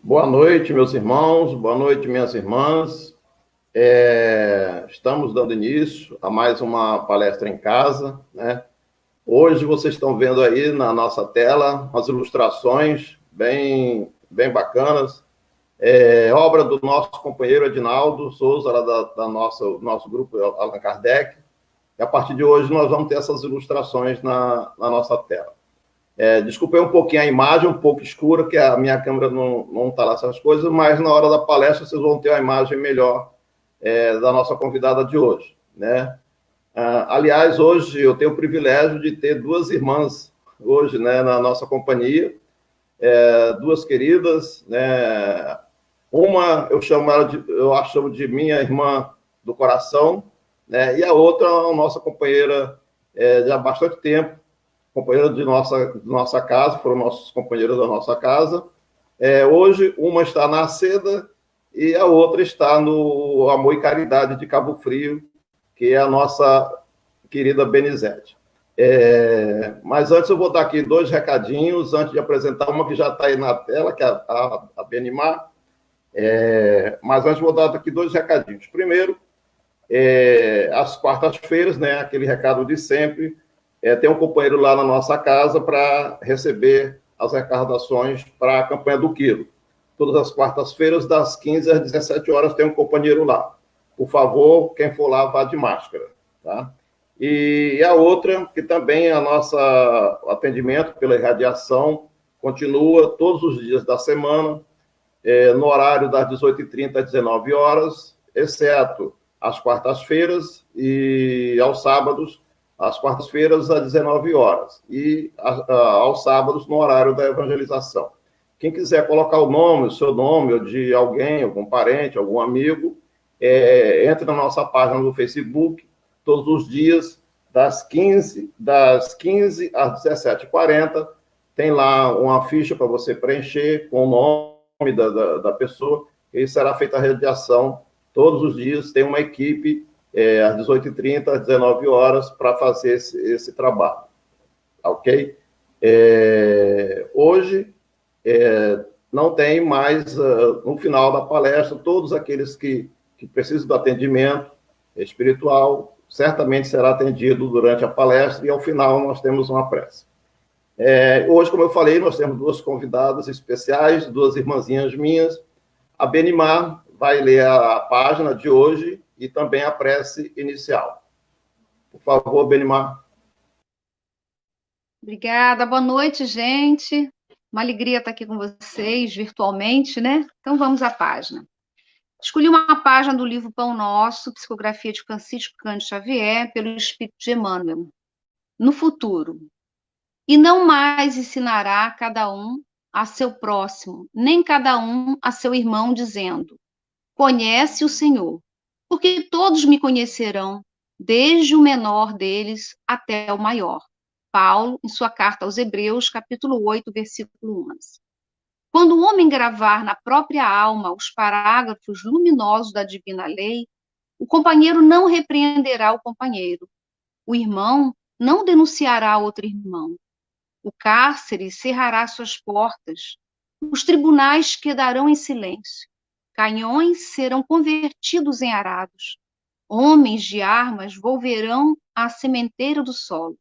Boa noite, meus irmãos, boa noite, minhas irmãs. Estamos dando início a mais uma palestra em casa, né? Hoje vocês estão vendo aí na nossa tela as ilustrações bem bacanas, obra do nosso companheiro Edinaldo Souza, lá da nosso grupo Allan Kardec. E a partir de hoje nós vamos ter essas ilustrações na nossa tela. Desculpei um pouquinho a imagem, um pouco escura, que a minha câmera não está lá essas coisas, mas na hora da palestra vocês vão ter a imagem melhor da nossa convidada de hoje, né? Aliás, hoje eu tenho o privilégio de ter duas irmãs hoje, né, na nossa companhia, duas queridas, né? Uma eu a chamo de minha irmã do coração, né? E a outra a nossa companheira de há bastante tempo, companheira de nossa casa, foram nossos companheiros da nossa casa. Hoje, uma está na Seda e a outra está no Amor e Caridade de Cabo Frio, que é a nossa querida Benizete. Mas antes eu vou dar aqui dois recadinhos, antes de apresentar uma que já está aí na tela, que é a Benimar. Mas antes eu vou dar aqui dois recadinhos. Primeiro, às quartas-feiras, né, aquele recado de sempre, tem um companheiro lá na nossa casa para receber as arrecadações para a campanha do quilo. Todas as quartas-feiras, das 15 às 17 horas, tem um companheiro lá. Por favor, quem for lá, vá de máscara. Tá? E a outra, que também o nosso atendimento pela irradiação continua todos os dias da semana, no horário das 18h30 às 19 horas, exceto às quartas-feiras e aos sábados, às quartas-feiras às 19 horas e aos sábados no horário da evangelização. Quem quiser colocar o seu nome, ou de alguém, algum parente, algum amigo, entre na nossa página do Facebook, todos os dias, das 15 às 17h40, tem lá uma ficha para você preencher com o nome da pessoa, e será feita a radiação todos os dias, tem uma equipe às 18h30, às 19 horas, para fazer esse trabalho. Ok? Hoje, não tem mais, no final da palestra, todos aqueles que precisam do atendimento espiritual, certamente será atendido durante a palestra, e ao final nós temos uma prece. Hoje, como eu falei, nós temos duas convidadas especiais, duas irmãzinhas minhas. A Benimar vai ler a página de hoje e também a prece inicial. Por favor, Benimar. Obrigada, boa noite, gente. Uma alegria estar aqui com vocês virtualmente, né? Então vamos à página. Escolhi uma página do livro Pão Nosso, psicografia de Francisco Cândido Xavier, pelo Espírito de Emmanuel. No futuro. E não mais ensinará cada um a seu próximo, nem cada um a seu irmão, dizendo: conhece o Senhor, porque todos me conhecerão, desde o menor deles até o maior. Paulo, em sua carta aos Hebreus, capítulo 8, versículo 11. Quando o homem gravar na própria alma os parágrafos luminosos da divina lei, o companheiro não repreenderá o companheiro, o irmão não denunciará outro irmão, o cárcere cerrará suas portas, os tribunais quedarão em silêncio, canhões serão convertidos em arados, homens de armas volverão à sementeira do solo.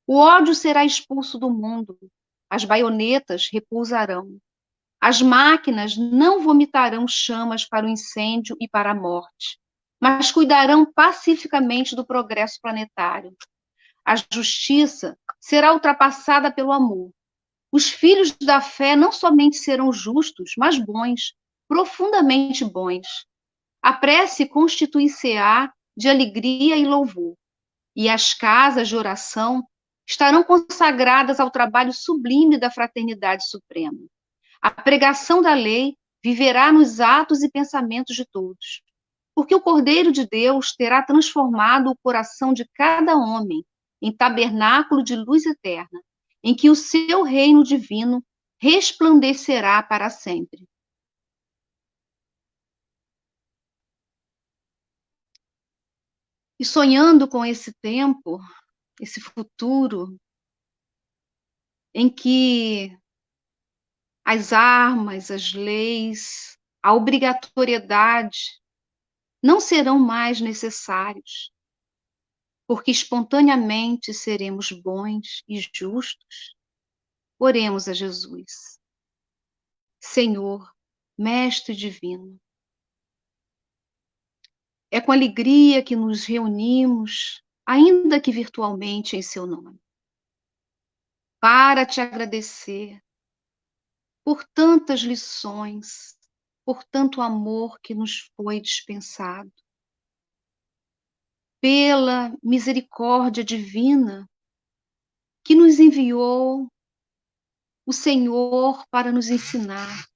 O ódio será expulso do mundo, as baionetas repousarão. As máquinas não vomitarão chamas para o incêndio e para a morte, mas cuidarão pacificamente do progresso planetário. A justiça será ultrapassada pelo amor. Os filhos da fé não somente serão justos, mas bons, profundamente bons. A prece constituir-se-á de alegria e louvor, e as casas de oração estarão consagradas ao trabalho sublime da fraternidade suprema. A pregação da lei viverá nos atos e pensamentos de todos, porque o Cordeiro de Deus terá transformado o coração de cada homem em tabernáculo de luz eterna, em que o seu reino divino resplandecerá para sempre. E sonhando com esse tempo, esse futuro, em que as armas, as leis, a obrigatoriedade não serão mais necessários, porque espontaneamente seremos bons e justos. Oremos a Jesus. Senhor, Mestre Divino, é com alegria que nos reunimos, ainda que virtualmente, em seu nome, para te agradecer por tantas lições, por tanto amor que nos foi dispensado, pela misericórdia divina que nos enviou o Senhor para nos ensinar,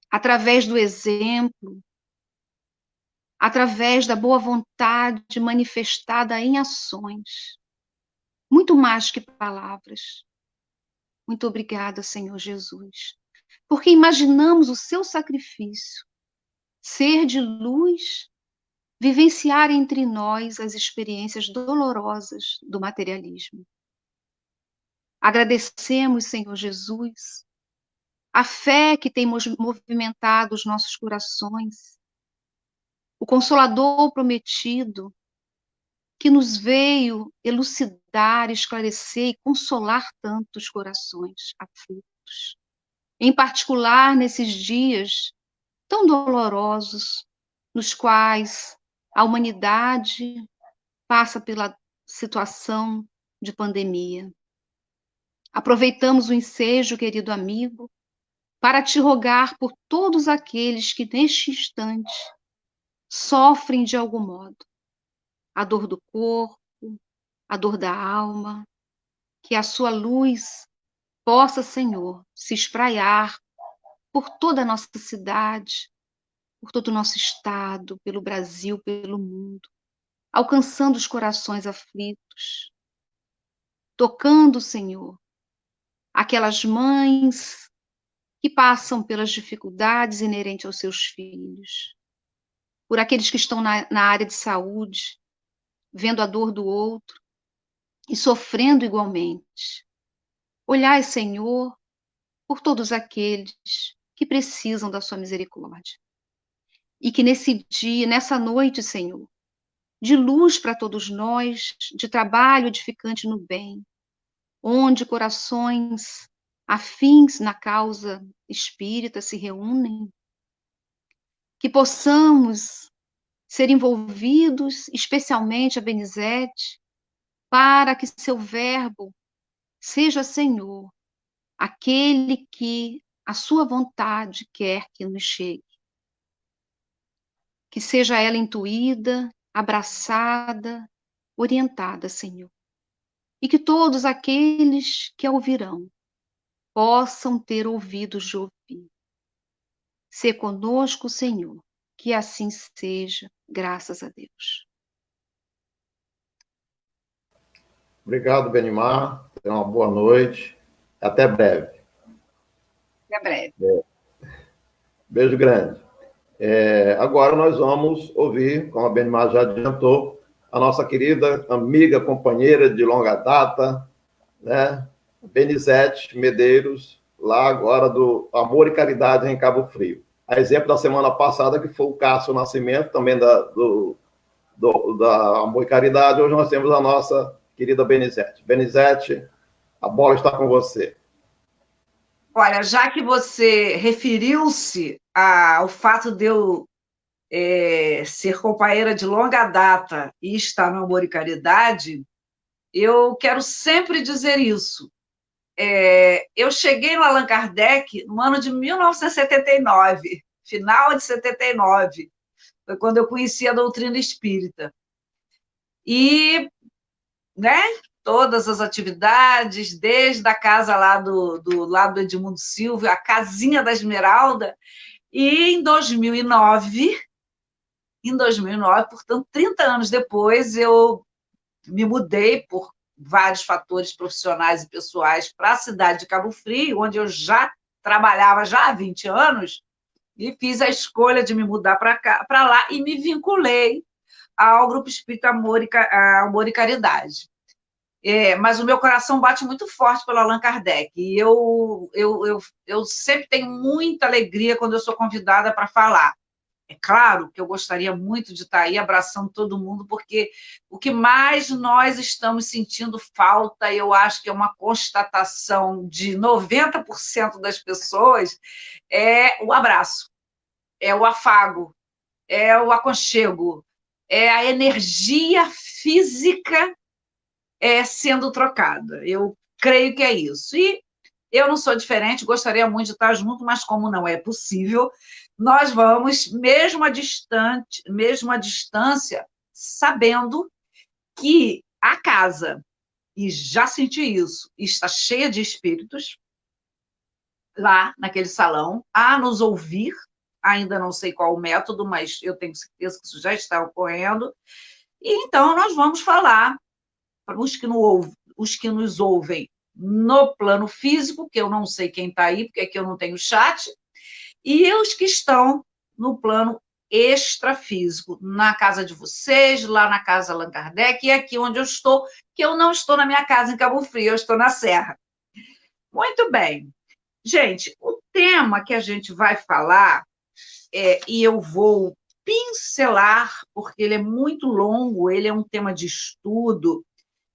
através do exemplo, através da boa vontade manifestada em ações, muito mais que palavras. Muito obrigada, Senhor Jesus, porque imaginamos o seu sacrifício, ser de luz, vivenciar entre nós as experiências dolorosas do materialismo. Agradecemos, Senhor Jesus, a fé que tem movimentado os nossos corações, o Consolador prometido, que nos veio elucidar, esclarecer e consolar tantos corações aflitos. Em particular, nesses dias tão dolorosos, nos quais a humanidade passa pela situação de pandemia. Aproveitamos o ensejo, querido amigo, para te rogar por todos aqueles que neste instante sofrem de algum modo a dor do corpo, a dor da alma, que a sua luz possa, Senhor, se espraiar por toda a nossa cidade, por todo o nosso estado, pelo Brasil, pelo mundo, alcançando os corações aflitos, tocando, Senhor, aquelas mães que passam pelas dificuldades inerentes aos seus filhos, por aqueles que estão na área de saúde, vendo a dor do outro e sofrendo igualmente. Olhai, Senhor, por todos aqueles que precisam da sua misericórdia. E que nesse dia, nessa noite, Senhor, de luz para todos nós, de trabalho edificante no bem, onde corações afins na causa espírita se reúnem, que possamos ser envolvidos, especialmente a Benizete, para que seu verbo seja, Senhor, aquele que a sua vontade quer que nos chegue. Que seja ela intuída, abraçada, orientada, Senhor. E que todos aqueles que a ouvirão possam ter ouvidos de ouvir. Sê conosco, Senhor, que assim seja, graças a Deus. Obrigado, Benimar. Tenha uma boa noite. Até breve. Até breve. Beijo grande. Agora nós vamos ouvir, como a Benimar já adiantou, a nossa querida amiga, companheira de longa data, né? Benizete Medeiros, lá agora do Amor e Caridade em Cabo Frio. A exemplo da semana passada, que foi o Cássio Nascimento, também da Amor e Caridade, hoje nós temos a nossa querida Benizete. Benizete, a bola está com você. Olha, já que você referiu-se ao fato de eu ser companheira de longa data e estar no Amor e Caridade, eu quero sempre dizer isso. Eu cheguei no Allan Kardec no ano de 1979, final de 79, foi quando eu conheci a doutrina espírita. E, né, todas as atividades, desde a casa lá do lado do Edmundo Silva, a casinha da Esmeralda, e em 2009, portanto, 30 anos depois, eu me mudei por vários fatores profissionais e pessoais para a cidade de Cabo Frio, onde eu já trabalhava já há 20 anos, e fiz a escolha de me mudar para lá e me vinculei ao Grupo Espírita Amor e Caridade. mas o meu coração bate muito forte pelo Allan Kardec, e eu sempre tenho muita alegria quando eu sou convidada para falar. É claro que eu gostaria muito de estar aí abraçando todo mundo, porque o que mais nós estamos sentindo falta, eu acho que é uma constatação de 90% das pessoas, é o abraço, é o afago, é o aconchego, é a energia física sendo trocada. Eu creio que é isso. E eu não sou diferente, gostaria muito de estar junto, mas como não é possível, nós vamos, mesmo à distância, sabendo que a casa, e já senti isso, está cheia de espíritos lá naquele salão, a nos ouvir, ainda não sei qual o método, mas eu tenho certeza que isso já está ocorrendo, e então nós vamos falar para os que nos ouvem no plano físico, que eu não sei quem está aí, porque aqui eu não tenho chat, e os que estão no plano extrafísico, na casa de vocês, lá na casa Allan Kardec, e aqui onde eu estou, que eu não estou na minha casa em Cabo Frio, eu estou na Serra. Muito bem. Gente, o tema que a gente vai falar, e eu vou pincelar, porque ele é muito longo, ele é um tema de estudo,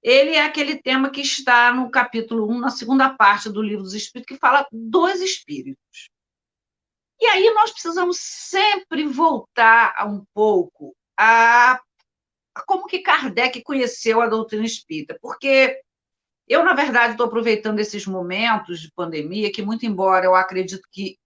ele é aquele tema que está no capítulo 1, na segunda parte do Livro dos Espíritos, que fala dos espíritos. E aí nós precisamos sempre voltar um pouco a como que Kardec conheceu a doutrina espírita, porque eu, na verdade, estou aproveitando esses momentos de pandemia, que muito embora eu acredito que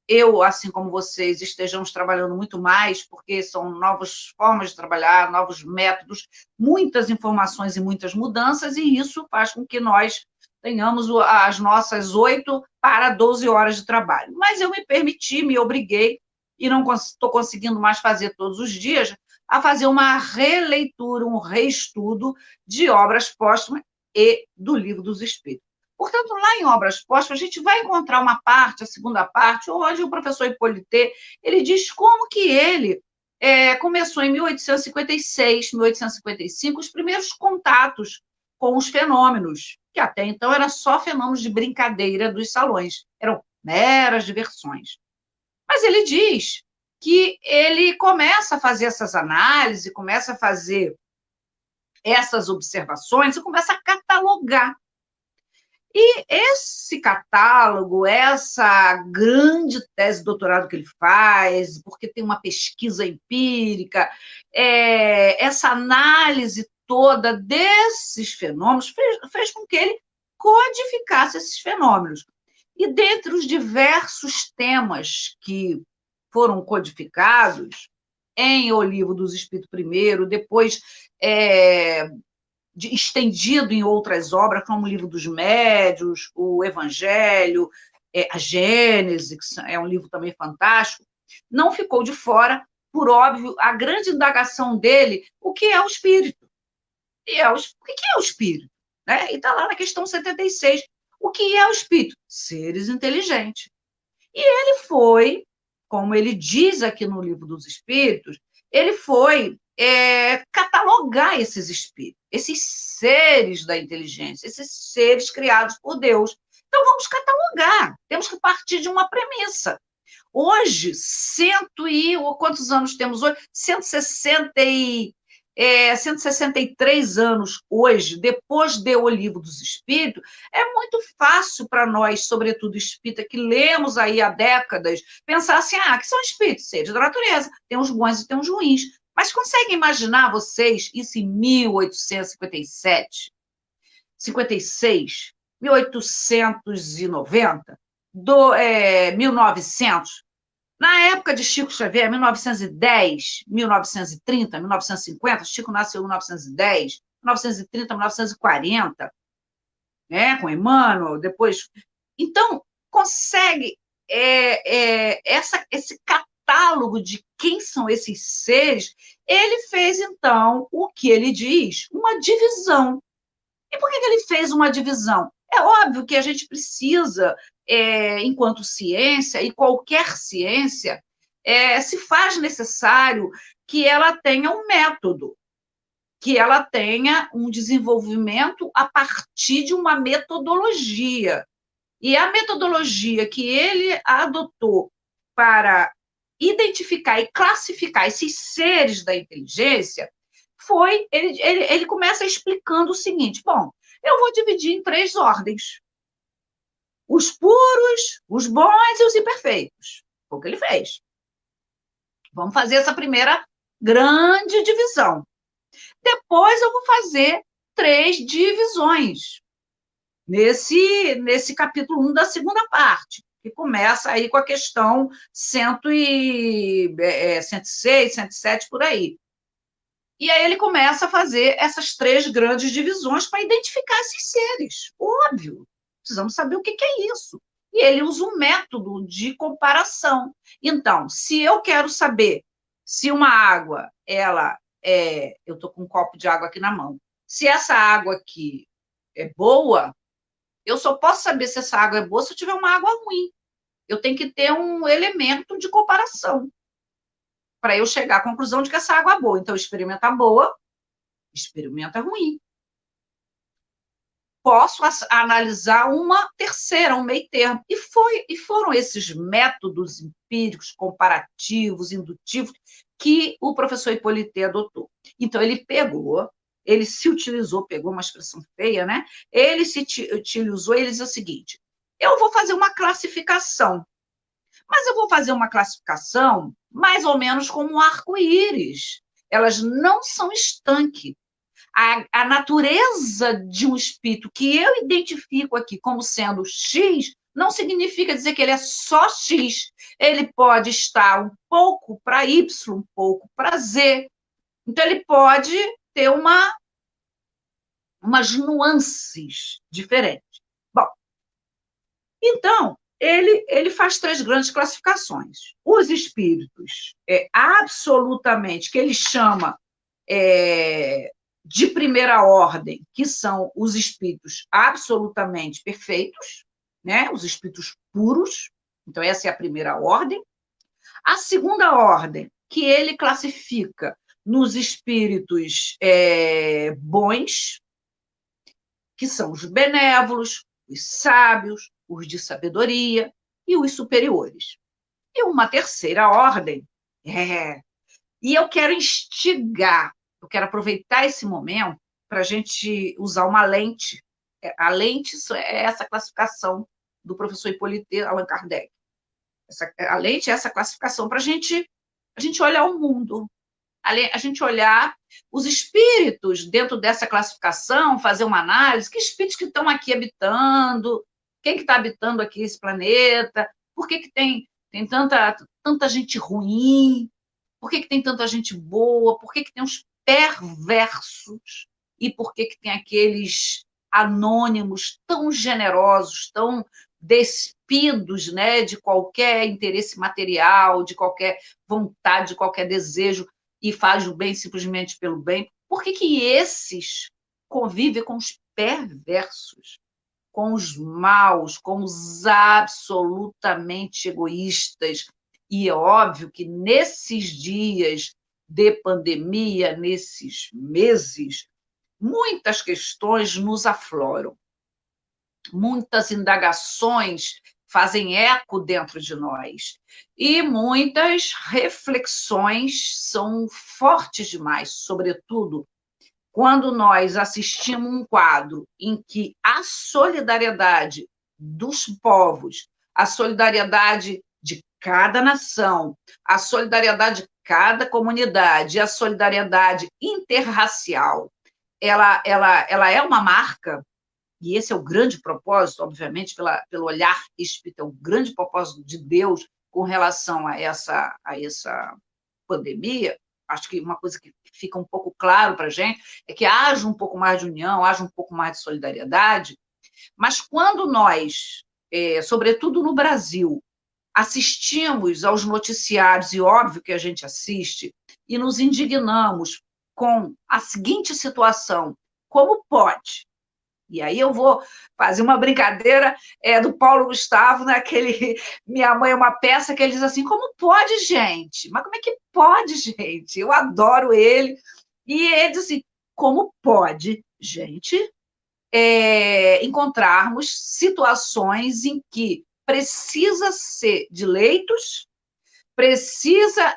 eu, assim como vocês, estejamos trabalhando muito mais, porque são novas formas de trabalhar, novos métodos, muitas informações e muitas mudanças, e isso faz com que nós tenhamos as nossas 8 para 12 horas de trabalho. Mas eu me permiti, me obriguei, e não estou conseguindo mais fazer todos os dias, a fazer uma releitura, um reestudo de obras póstumas e do Livro dos Espíritos. Portanto, lá em Obras Póstumas, a gente vai encontrar uma parte, a segunda parte, onde o professor Hippolyte, ele diz como que ele começou em 1856, 1855, os primeiros contatos com os fenômenos, que até então eram só fenômenos de brincadeira dos salões, eram meras diversões. Mas ele diz que ele começa a fazer essas análises, começa a fazer essas observações e começa a catalogar. E esse catálogo, essa grande tese de doutorado que ele faz, porque tem uma pesquisa empírica, essa análise toda desses fenômenos fez com que ele codificasse esses fenômenos. E dentre os diversos temas que foram codificados em O Livro dos Espíritos primeiro, depois estendido em outras obras, como o Livro dos Médiuns, o Evangelho, a Gênese, que é um livro também fantástico, não ficou de fora, por óbvio, a grande indagação dele, o que é o espírito? O que é o espírito? E está lá na questão 76. O que é o espírito? Seres inteligentes. E ele foi, como ele diz aqui no Livro dos Espíritos, ele foi catalogar esses espíritos, esses seres da inteligência, esses seres criados por Deus. Então, vamos catalogar. Temos que partir de uma premissa. Hoje, quantos anos temos hoje? 163 anos hoje, depois de O Livro dos Espíritos, é muito fácil para nós, sobretudo espírita, que lemos aí há décadas, pensar assim, que são espíritos, seres da natureza, tem uns bons e tem uns ruins. Mas conseguem imaginar vocês isso em 1857, 56, 1890, 1900? Na época de Chico Xavier, 1910, 1930, 1950, Chico nasceu em 1910, 1930, 1940, com Emmanuel, depois... Então, consegue esse catálogo de quem são esses seres, ele fez, então, o que ele diz? Uma divisão. E por que ele fez uma divisão? É óbvio que a gente precisa, enquanto ciência, e qualquer ciência, se faz necessário que ela tenha um método. que ela tenha um desenvolvimento a partir de uma metodologia. E a metodologia que ele adotou para identificar e classificar esses seres da inteligência foi, ele começa explicando o seguinte, bom, eu vou dividir em 3 ordens. Os puros, os bons e os imperfeitos. Foi o que ele fez. Vamos fazer essa primeira grande divisão. Depois eu vou fazer 3 divisões nesse capítulo 1 da segunda parte, que começa aí com a questão 106, 107, por aí. E aí ele começa a fazer essas 3 grandes divisões para identificar esses seres. Óbvio, precisamos saber o que é isso. E ele usa um método de comparação. Então, se eu quero saber se uma água, eu estou com um copo de água aqui na mão, se essa água aqui é boa, eu só posso saber se essa água é boa se eu tiver uma água ruim. Eu tenho que ter um elemento de comparação para eu chegar à conclusão de que essa água é boa. Então, experimenta boa, experimenta ruim. Posso analisar uma terceira, um meio termo. E foram esses métodos empíricos, comparativos, indutivos, que o professor Hippolyte adotou. Então, ele se utilizou, pegou uma expressão feia, né? Ele se utilizou, ele diz o seguinte, eu vou fazer uma classificação, mas eu vou fazer uma classificação mais ou menos como um arco-íris. Elas não são estanques. A natureza de um espírito que eu identifico aqui como sendo X, não significa dizer que ele é só X. Ele pode estar um pouco para Y, um pouco para Z. Então, ele pode ter umas nuances diferentes. Bom, então, ele faz 3 grandes classificações. Os espíritos, absolutamente, que ele chama de primeira ordem, que são os espíritos absolutamente perfeitos, né? Os espíritos puros. Então, essa é a primeira ordem. A segunda ordem, que ele classifica nos espíritos bons, que são os benévolos, os sábios, os de sabedoria e os superiores. E uma terceira ordem, e eu quero instigar, eu quero aproveitar esse momento para a gente usar uma lente. A lente é essa classificação do professor Hippolyte Allan Kardec. A lente é essa classificação para a gente olhar o mundo, a gente olhar os espíritos dentro dessa classificação, fazer uma análise, que espíritos que estão aqui habitando, quem que está habitando aqui esse planeta, por que tem tanta gente ruim, por que tem tanta gente boa, por que tem os perversos e por que tem aqueles anônimos tão generosos, tão despidos, né, de qualquer interesse material, de qualquer vontade, de qualquer desejo, e faz o bem simplesmente pelo bem. Por que esses convivem com os perversos, com os maus, com os absolutamente egoístas? E é óbvio que nesses dias de pandemia, nesses meses, muitas questões nos afloram. Muitas indagações fazem eco dentro de nós. E muitas reflexões são fortes demais, sobretudo quando nós assistimos um quadro em que a solidariedade dos povos, a solidariedade de cada nação, a solidariedade de cada comunidade, a solidariedade interracial, ela é uma marca. E esse é o grande propósito, obviamente, pelo olhar espírita, o grande propósito de Deus com relação a essa pandemia. Acho que uma coisa que fica um pouco claro para a gente é que haja um pouco mais de união, haja um pouco mais de solidariedade, mas quando nós, sobretudo no Brasil, assistimos aos noticiários, e óbvio que a gente assiste, e nos indignamos com a seguinte situação: como pode? E aí eu vou fazer uma brincadeira do Paulo Gustavo, naquele Minha Mãe é uma Peça, que ele diz assim, como pode, gente? Mas como é que pode, gente? Eu adoro ele. E ele diz assim, como pode, gente, encontrarmos situações em que precisam-se de leitos, precisa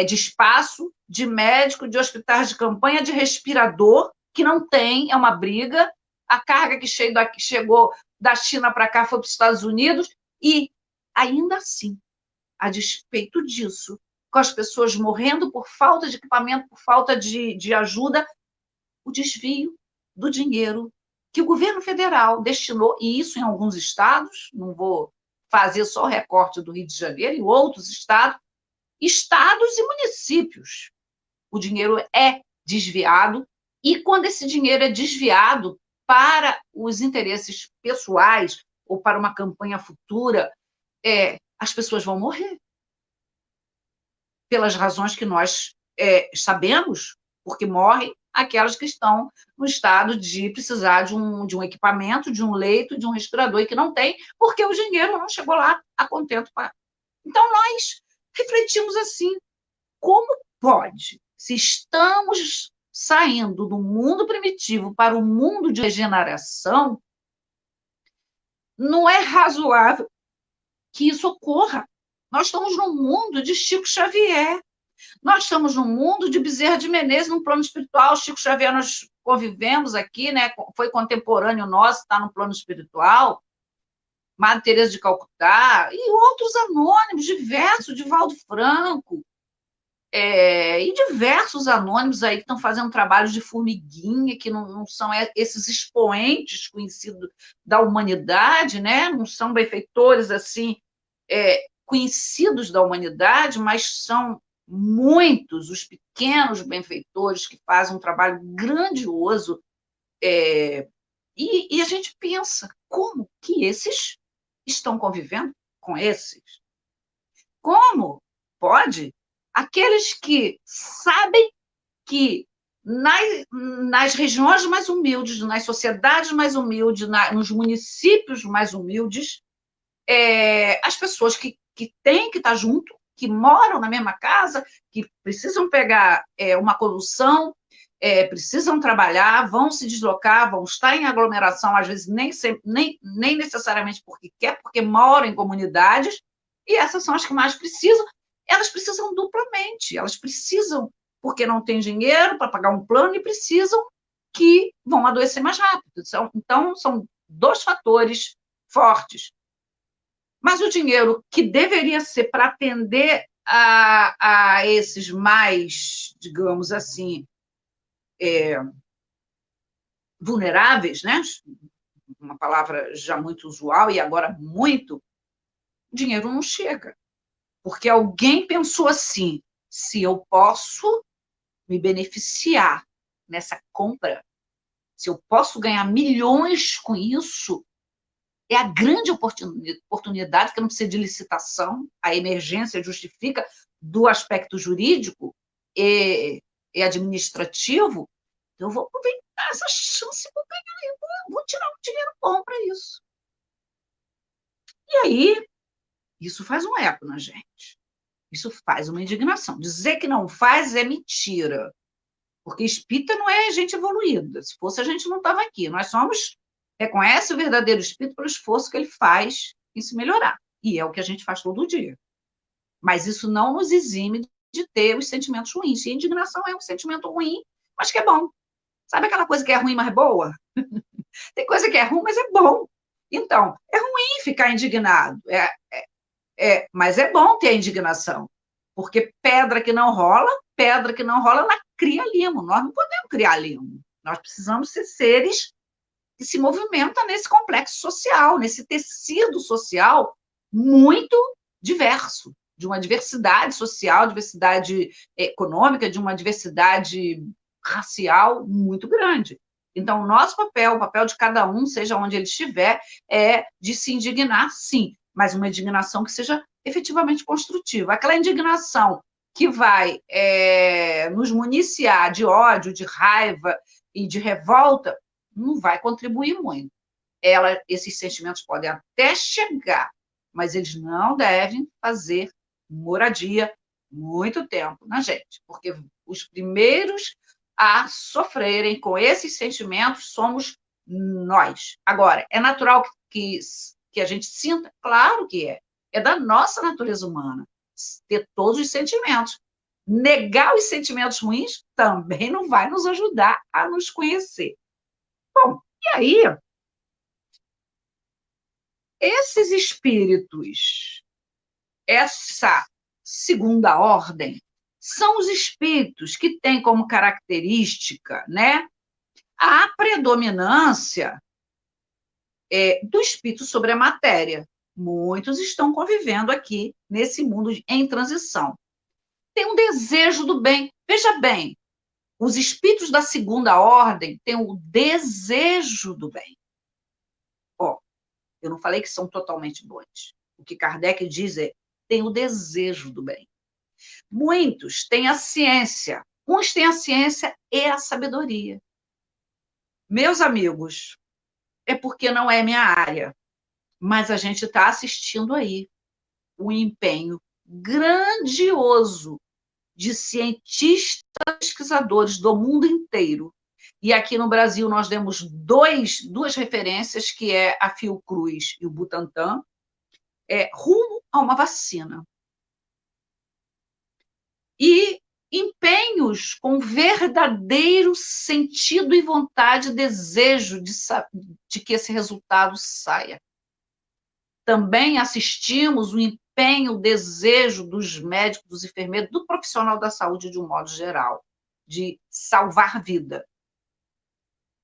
de espaço, de médico, de hospitais de campanha, de respirador, que não tem, é uma briga. A carga que chegou da China para cá foi para os Estados Unidos, e ainda assim, a despeito disso, com as pessoas morrendo por falta de equipamento, por falta de ajuda, o desvio do dinheiro que o governo federal destinou, e isso em alguns estados, não vou fazer só o recorte do Rio de Janeiro, em outros estados e municípios, o dinheiro é desviado, e quando esse dinheiro é desviado para os interesses pessoais ou para uma campanha futura, as pessoas vão morrer. Pelas razões que nós sabemos, porque morrem aquelas que estão no estado de precisar de um equipamento, de um leito, de um respirador, e que não tem, porque o dinheiro não chegou lá a contento. Então, nós refletimos assim, como pode, se estamos saindo do mundo primitivo para o mundo de regeneração, não é razoável que isso ocorra. Nós estamos num mundo de Chico Xavier, nós estamos num mundo de Bezerra de Menezes, num plano espiritual. Chico Xavier, nós convivemos aqui, né? Foi contemporâneo nosso, está no plano espiritual. Madre Teresa de Calcutá, e outros anônimos, diversos, Divaldo Franco, e diversos anônimos aí que estão fazendo trabalhos de formiguinha, que não são esses expoentes conhecidos da humanidade, né? Não são benfeitores assim, conhecidos da humanidade, mas são muitos os pequenos benfeitores que fazem um trabalho grandioso, e a gente pensa, como que esses estão convivendo com esses? Como pode aqueles que sabem que nas regiões mais humildes, nas sociedades mais humildes, nos municípios mais humildes, as pessoas que têm que estar junto, que moram na mesma casa, que precisam pegar uma condução, precisam trabalhar, vão se deslocar, vão estar em aglomeração, às vezes nem necessariamente porque quer, porque moram em comunidades, e essas são as que mais precisam. Elas precisam duplamente, elas precisam porque não têm dinheiro para pagar um plano e precisam que vão adoecer mais rápido. Então, são dois fatores fortes. Mas o dinheiro que deveria ser para atender a esses mais, digamos assim, vulneráveis, né? Uma palavra já muito usual e agora muito, o dinheiro não chega. Porque alguém pensou assim, se eu posso me beneficiar nessa compra, se eu posso ganhar milhões com isso, é a grande oportunidade, que não precisa de licitação, a emergência justifica do aspecto jurídico e administrativo, então eu vou aproveitar essa chance e vou ganhar, eu vou tirar um dinheiro bom para isso. E aí, isso faz um eco na gente. Isso faz uma indignação. Dizer que não faz é mentira. Porque espírita não é gente evoluída. Se fosse, a gente não estava aqui. Nós reconhece o verdadeiro espírito pelo esforço que ele faz em se melhorar. E é o que a gente faz todo dia. Mas isso não nos exime de ter os sentimentos ruins. E a indignação é um sentimento ruim, mas que é bom. Sabe aquela coisa que é ruim, mas é boa? Tem coisa que é ruim, mas é bom. Então, é ruim ficar indignado. Mas é bom ter a indignação, porque pedra que não rola, ela cria limo. Nós não podemos criar limo. Nós precisamos ser seres que se movimentam nesse complexo social, nesse tecido social muito diverso, de uma diversidade social, diversidade econômica, de uma diversidade racial muito grande. Então, o nosso papel, o papel de cada um, seja onde ele estiver, é de se indignar, sim, mas uma indignação que seja efetivamente construtiva. Aquela indignação que vai nos municiar de ódio, de raiva e de revolta, não vai contribuir muito. Esses sentimentos podem até chegar, mas eles não devem fazer moradia muito tempo na gente, porque os primeiros a sofrerem com esses sentimentos somos nós. Agora, é natural que a gente sinta? Claro que é. É da nossa natureza humana ter todos os sentimentos. Negar os sentimentos ruins também não vai nos ajudar a nos conhecer. Bom, e aí, esses espíritos, essa segunda ordem, são os espíritos que têm como característica, né, a predominância do espírito sobre a matéria. Muitos estão convivendo aqui nesse mundo em transição. Tem um desejo do bem. Veja bem, os espíritos da segunda ordem têm o desejo do bem. Ó, eu não falei que são totalmente bons. O que Kardec diz é, tem o desejo do bem. Muitos têm a ciência. Uns têm a ciência e a sabedoria. Meus amigos, é porque não é minha área, mas a gente está assistindo aí um empenho grandioso de cientistas pesquisadores do mundo inteiro. E aqui no Brasil nós temos duas referências, que é a Fiocruz e o Butantan, rumo a uma vacina. E empenhos com verdadeiro sentido e vontade, desejo de que esse resultado saia. Também assistimos o empenho, o desejo dos médicos, dos enfermeiros, do profissional da saúde de um modo geral, de salvar vida,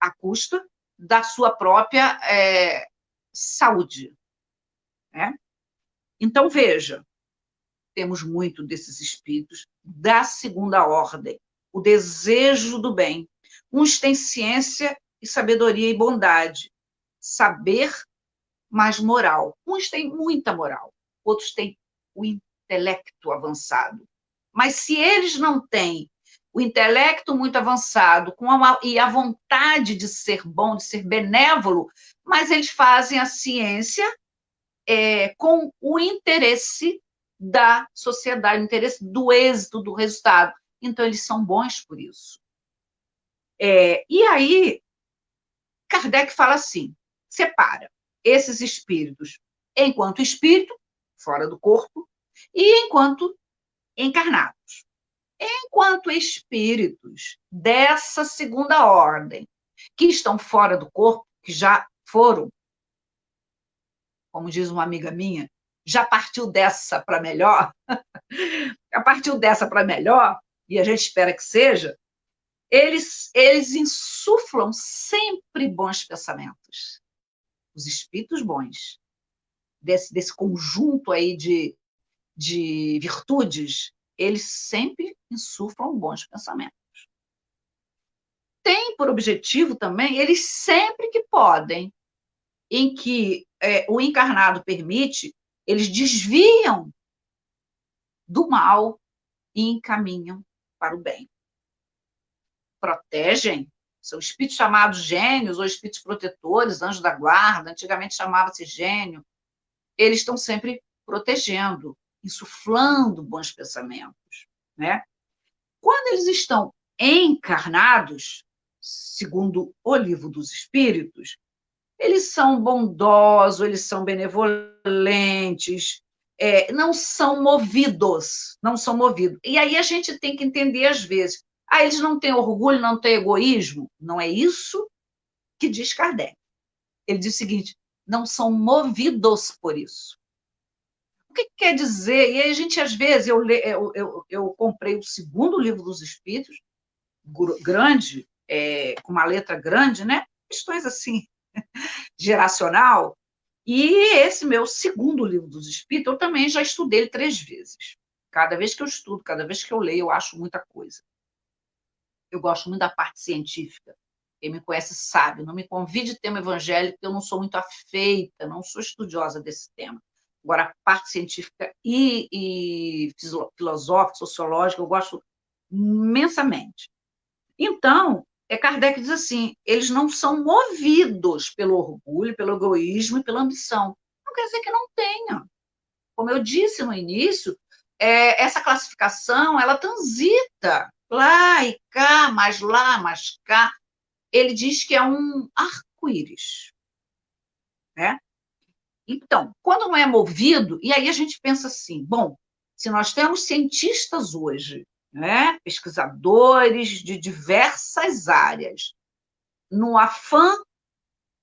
à custa da sua própria saúde. Né? Então, veja, temos muito desses espíritos da segunda ordem, o desejo do bem. Uns têm ciência e sabedoria e bondade, saber, mas moral. Uns têm muita moral, outros têm o intelecto avançado. Mas se eles não têm o intelecto muito avançado e a vontade de ser bom, de ser benévolo, mas eles fazem a ciência com o interesse da sociedade, o interesse do êxito, do resultado. Então, eles são bons por isso. E aí, Kardec fala assim, separa esses espíritos enquanto espírito, fora do corpo, e enquanto encarnados. Enquanto espíritos dessa segunda ordem, que estão fora do corpo, que já foram, como diz uma amiga minha, já partiu dessa para melhor, já partiu dessa para melhor, e a gente espera que seja, eles insuflam sempre bons pensamentos. Os espíritos bons, desse conjunto aí de virtudes, eles sempre insuflam bons pensamentos. Tem por objetivo também, eles sempre que podem, em que o encarnado permite, eles desviam do mal e encaminham para o bem. Protegem, são espíritos chamados gênios ou espíritos protetores, anjos da guarda, antigamente chamava-se gênio. Eles estão sempre protegendo, insuflando bons pensamentos. Né? Quando eles estão encarnados, segundo o Livro dos Espíritos, eles são bondosos, eles são benevolentes, não são movidos, não são movidos. E aí a gente tem que entender, às vezes, eles não têm orgulho, não têm egoísmo. Não é isso que diz Kardec. Ele diz o seguinte, não são movidos por isso. O que quer dizer? E aí a gente, às vezes, eu comprei o segundo Livro dos Espíritos, grande, com uma letra grande, né? Questões assim, geracional, e esse meu segundo Livro dos Espíritos, eu também já estudei ele 3 vezes. Cada vez que eu estudo, cada vez que eu leio, eu acho muita coisa. Eu gosto muito da parte científica. Quem me conhece sabe, não me convide de tema evangélico, eu não sou muito afeita, não sou estudiosa desse tema. Agora, a parte científica e filosófica, sociológica, eu gosto imensamente. Então, Kardec diz assim, eles não são movidos pelo orgulho, pelo egoísmo e pela ambição. Não quer dizer que não tenha. Como eu disse no início, essa classificação, ela transita lá e cá, mais lá, mais cá. Ele diz que é um arco-íris, né? Então, quando não é movido, e aí a gente pensa assim, bom, se nós temos cientistas hoje, né, pesquisadores de diversas áreas, no afã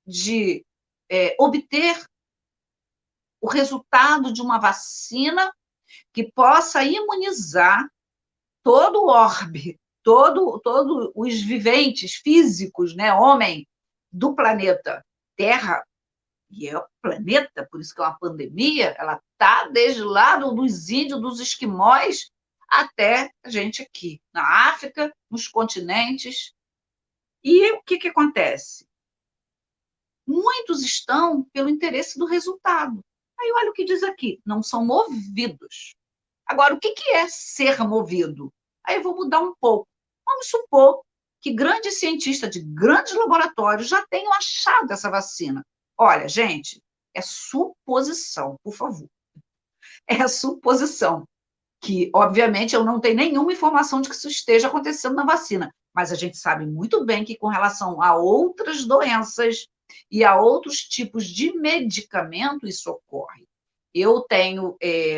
de obter o resultado de uma vacina que possa imunizar todo o orbe, todos os viventes físicos, né, homem, do planeta Terra, e é o planeta, por isso que é uma pandemia, ela está desde lá dos índios, dos esquimós, até a gente aqui, na África, nos continentes. E o que acontece? Muitos estão pelo interesse do resultado. Aí olha o que diz aqui, não são movidos. Agora, o que é ser movido? Aí eu vou mudar um pouco. Vamos supor que grandes cientistas de grandes laboratórios já tenham achado essa vacina. Olha, gente, é suposição, por favor. É suposição. Que, obviamente, eu não tenho nenhuma informação de que isso esteja acontecendo na vacina. Mas a gente sabe muito bem que, com relação a outras doenças e a outros tipos de medicamento, isso ocorre. Eu tenho,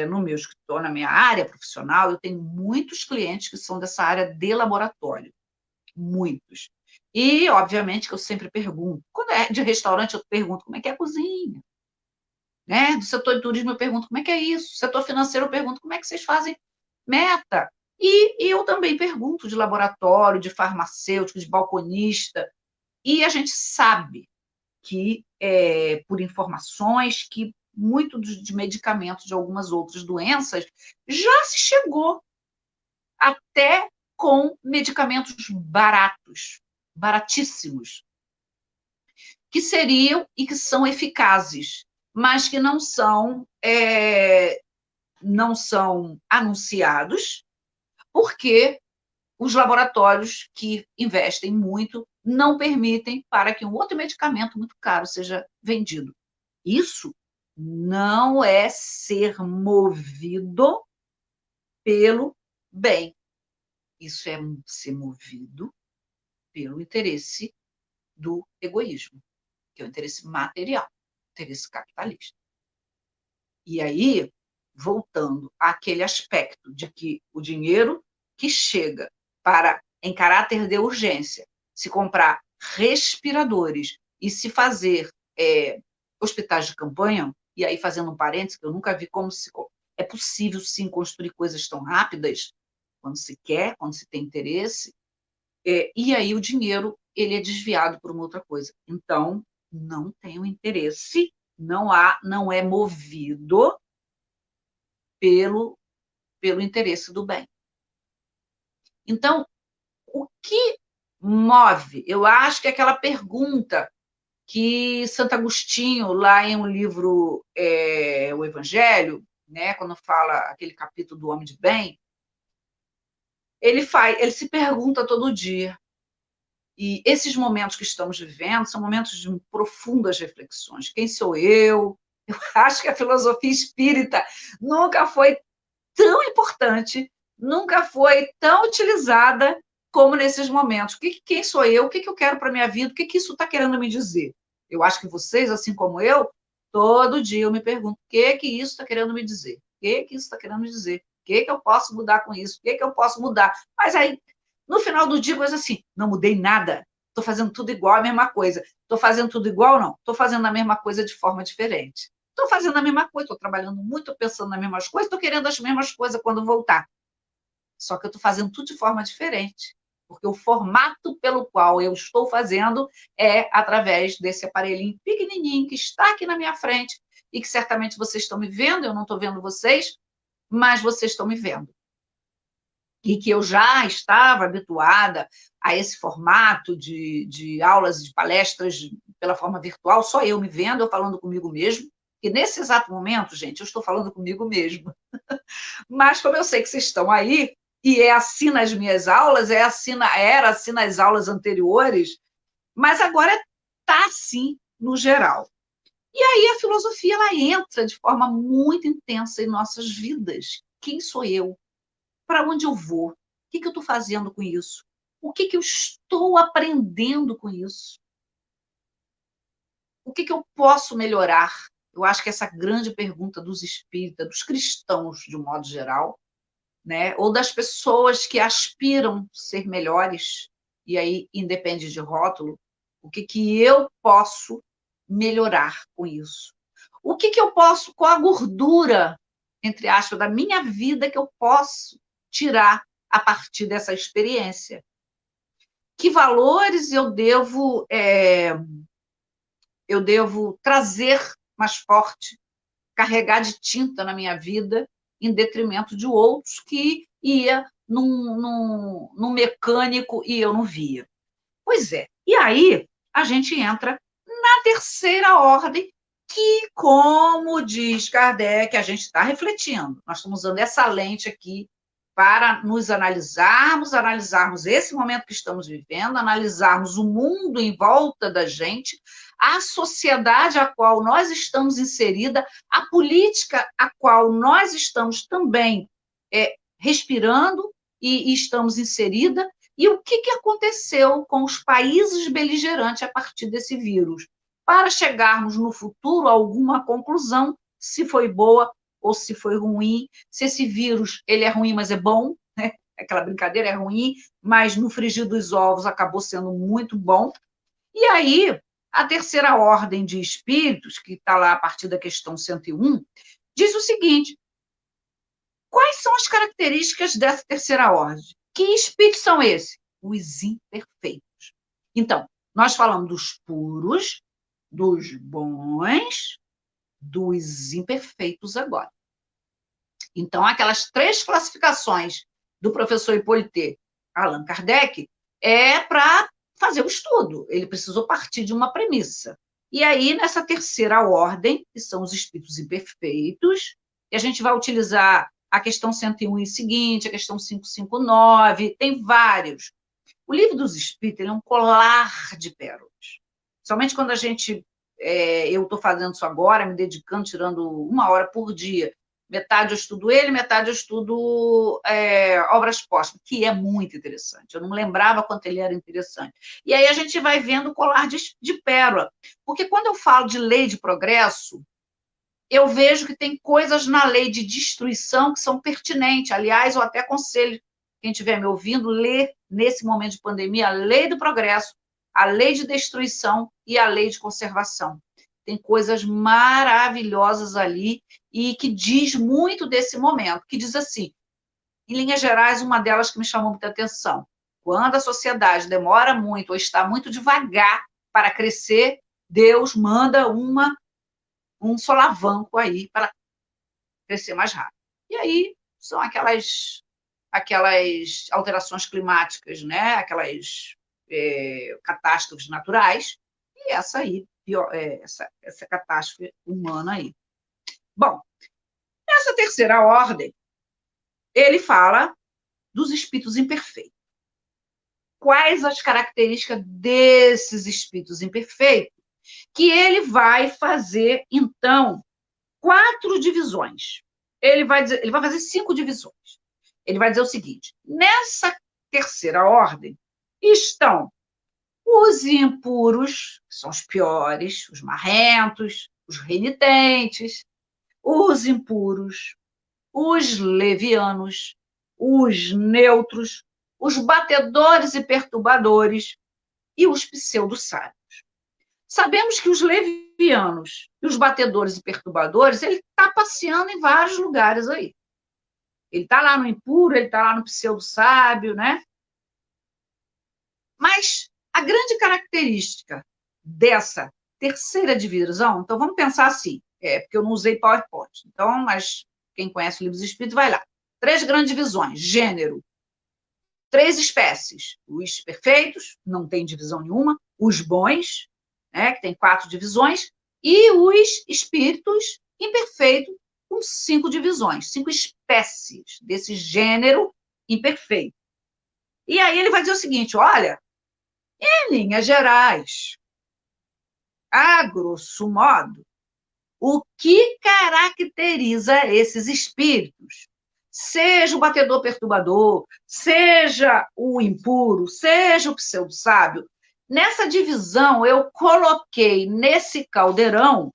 no meu escritório, na minha área profissional, eu tenho muitos clientes que são dessa área de laboratório. Muitos. E, obviamente, que eu sempre pergunto. Quando é de restaurante, eu pergunto como é que é a cozinha. Né? Do setor de turismo, eu pergunto como é que é isso. Do setor financeiro, eu pergunto como é que vocês fazem meta. E eu também pergunto de laboratório, de farmacêutico, de balconista. E a gente sabe que, por informações, que muito de medicamentos de algumas outras doenças já se chegou até com medicamentos baratos, baratíssimos, que seriam e que são eficazes, mas que não são anunciados, porque os laboratórios que investem muito não permitem para que um outro medicamento muito caro seja vendido. Isso não é ser movido pelo bem. Isso é ser movido pelo interesse do egoísmo, que é o interesse material, o interesse capitalista. E aí, voltando àquele aspecto de que o dinheiro que chega para, em caráter de urgência, se comprar respiradores e se fazer hospitais de campanha, e aí fazendo um parênteses, que eu nunca vi como é possível, sim, construir coisas tão rápidas, quando se quer, quando se tem interesse, e aí o dinheiro ele é desviado por uma outra coisa. Então, não tem o interesse, não é movido pelo interesse do bem. Então, o que move? Eu acho que é aquela pergunta que Santo Agostinho, lá em um livro, o Evangelho, né, quando fala aquele capítulo do homem de bem, ele se pergunta todo dia. E esses momentos que estamos vivendo são momentos de profundas reflexões. Quem sou eu? Eu acho que a filosofia espírita nunca foi tão importante, nunca foi tão utilizada como nesses momentos. Quem sou eu? O que eu quero para a minha vida? O que isso está querendo me dizer? Eu acho que vocês, assim como eu, todo dia eu me pergunto o que isso está querendo me dizer? O que isso está querendo me dizer? O que eu posso mudar com isso? O que eu posso mudar? Mas aí, no final do dia, coisa assim, não mudei nada. Estou fazendo tudo igual, a mesma coisa. Estou fazendo tudo igual, não. Estou fazendo a mesma coisa de forma diferente. Estou fazendo a mesma coisa, estou trabalhando muito, estou pensando nas mesmas coisas, estou querendo as mesmas coisas quando voltar. Só que eu estou fazendo tudo de forma diferente, porque o formato pelo qual eu estou fazendo é através desse aparelhinho pequenininho que está aqui na minha frente e que certamente vocês estão me vendo, eu não estou vendo vocês, mas vocês estão me vendo. E que eu já estava habituada a esse formato de aulas, de palestras pela forma virtual, só eu me vendo, eu falando comigo mesmo, que nesse exato momento, gente, eu estou falando comigo mesmo. Mas como eu sei que vocês estão aí, e é assim nas minhas aulas, era assim nas aulas anteriores, mas agora está assim no geral. E aí a filosofia ela entra de forma muito intensa em nossas vidas. quem sou eu? Para onde eu vou? O que eu estou fazendo com isso? O que eu estou aprendendo com isso? O que eu posso melhorar? Eu acho que essa grande pergunta dos espíritas, dos cristãos, de um modo geral, né? Ou das pessoas que aspiram ser melhores, e aí independe de rótulo, o que eu posso melhorar com isso? O que eu posso, com a gordura, entre aspas, da minha vida, que eu posso tirar a partir dessa experiência? Que valores eu devo trazer mais forte, carregar de tinta na minha vida, em detrimento de outros que ia num mecânico e eu não via? Pois é. E aí a gente entra na terceira ordem, que, como diz Kardec, a gente está refletindo. Nós estamos usando essa lente aqui para nos analisarmos esse momento que estamos vivendo, analisarmos o mundo em volta da gente, a sociedade a qual nós estamos inserida, a política a qual nós estamos também respirando e estamos inserida, e o que aconteceu com os países beligerantes a partir desse vírus, para chegarmos no futuro a alguma conclusão, se foi boa ou se foi ruim, se esse vírus ele é ruim, mas é bom, né? Aquela brincadeira é ruim, mas no frigir dos ovos acabou sendo muito bom. E aí, a terceira ordem de espíritos, que está lá a partir da questão 101, diz o seguinte: quais são as características dessa terceira ordem? Que espíritos são esses? Os imperfeitos. Então, nós falamos dos puros, dos bons, dos imperfeitos agora. Então, aquelas 3 classificações do professor Hippolyte Allan Kardec é para fazer o estudo. Ele precisou partir de uma premissa. E aí, nessa terceira ordem, que são os espíritos imperfeitos, e a gente vai utilizar a questão 101 e seguinte, a questão 559, tem vários. O Livro dos Espíritos é um colar de pérolas. Somente quando eu estou fazendo isso agora, me dedicando, tirando 1 hora por dia. Metade eu estudo ele, metade eu estudo obras póstumas, que é muito interessante. Eu não lembrava quanto ele era interessante. E aí a gente vai vendo o colar de pérola. Porque quando eu falo de lei de progresso, eu vejo que tem coisas na lei de destruição que são pertinentes. Aliás, eu até aconselho quem estiver me ouvindo, ler, nesse momento de pandemia, a lei do progresso, a lei de destruição e a lei de conservação. Tem coisas maravilhosas ali e que diz muito desse momento, que diz assim, em linhas gerais, uma delas que me chamou muita atenção: quando a sociedade demora muito ou está muito devagar para crescer, Deus manda um solavanco aí para crescer mais rápido. E aí são aquelas alterações climáticas, né? Aquelas catástrofes naturais, e essa aí, essa catástrofe humana aí. Bom, nessa terceira ordem, ele fala dos espíritos imperfeitos. Quais as características desses espíritos imperfeitos? Que ele vai fazer, então, 4 divisões. Ele vai fazer 5 divisões. Ele vai dizer o seguinte: nessa terceira ordem estão os impuros, que são os piores, os marrentos, os renitentes, os impuros, os levianos, os neutros, os batedores e perturbadores e os pseudo-sábios. Sabemos que os levianos e os batedores e perturbadores, ele está passeando em vários lugares aí. Ele está lá no impuro, ele está lá no pseudo-sábio, né? Mas a grande característica dessa terceira divisão, então vamos pensar assim, porque eu não usei PowerPoint, então, mas quem conhece o Livro dos Espíritos vai lá. 3 grandes divisões: gênero, 3 espécies, os perfeitos, não tem divisão nenhuma, os bons, né, que tem 4 divisões, e os espíritos imperfeitos, com 5 divisões, 5 espécies desse gênero imperfeito. E aí ele vai dizer o seguinte: olha, em linhas gerais, a grosso modo, o que caracteriza esses espíritos seja o batedor perturbador, seja o impuro, seja o pseudo-sábio, nessa divisão eu coloquei nesse caldeirão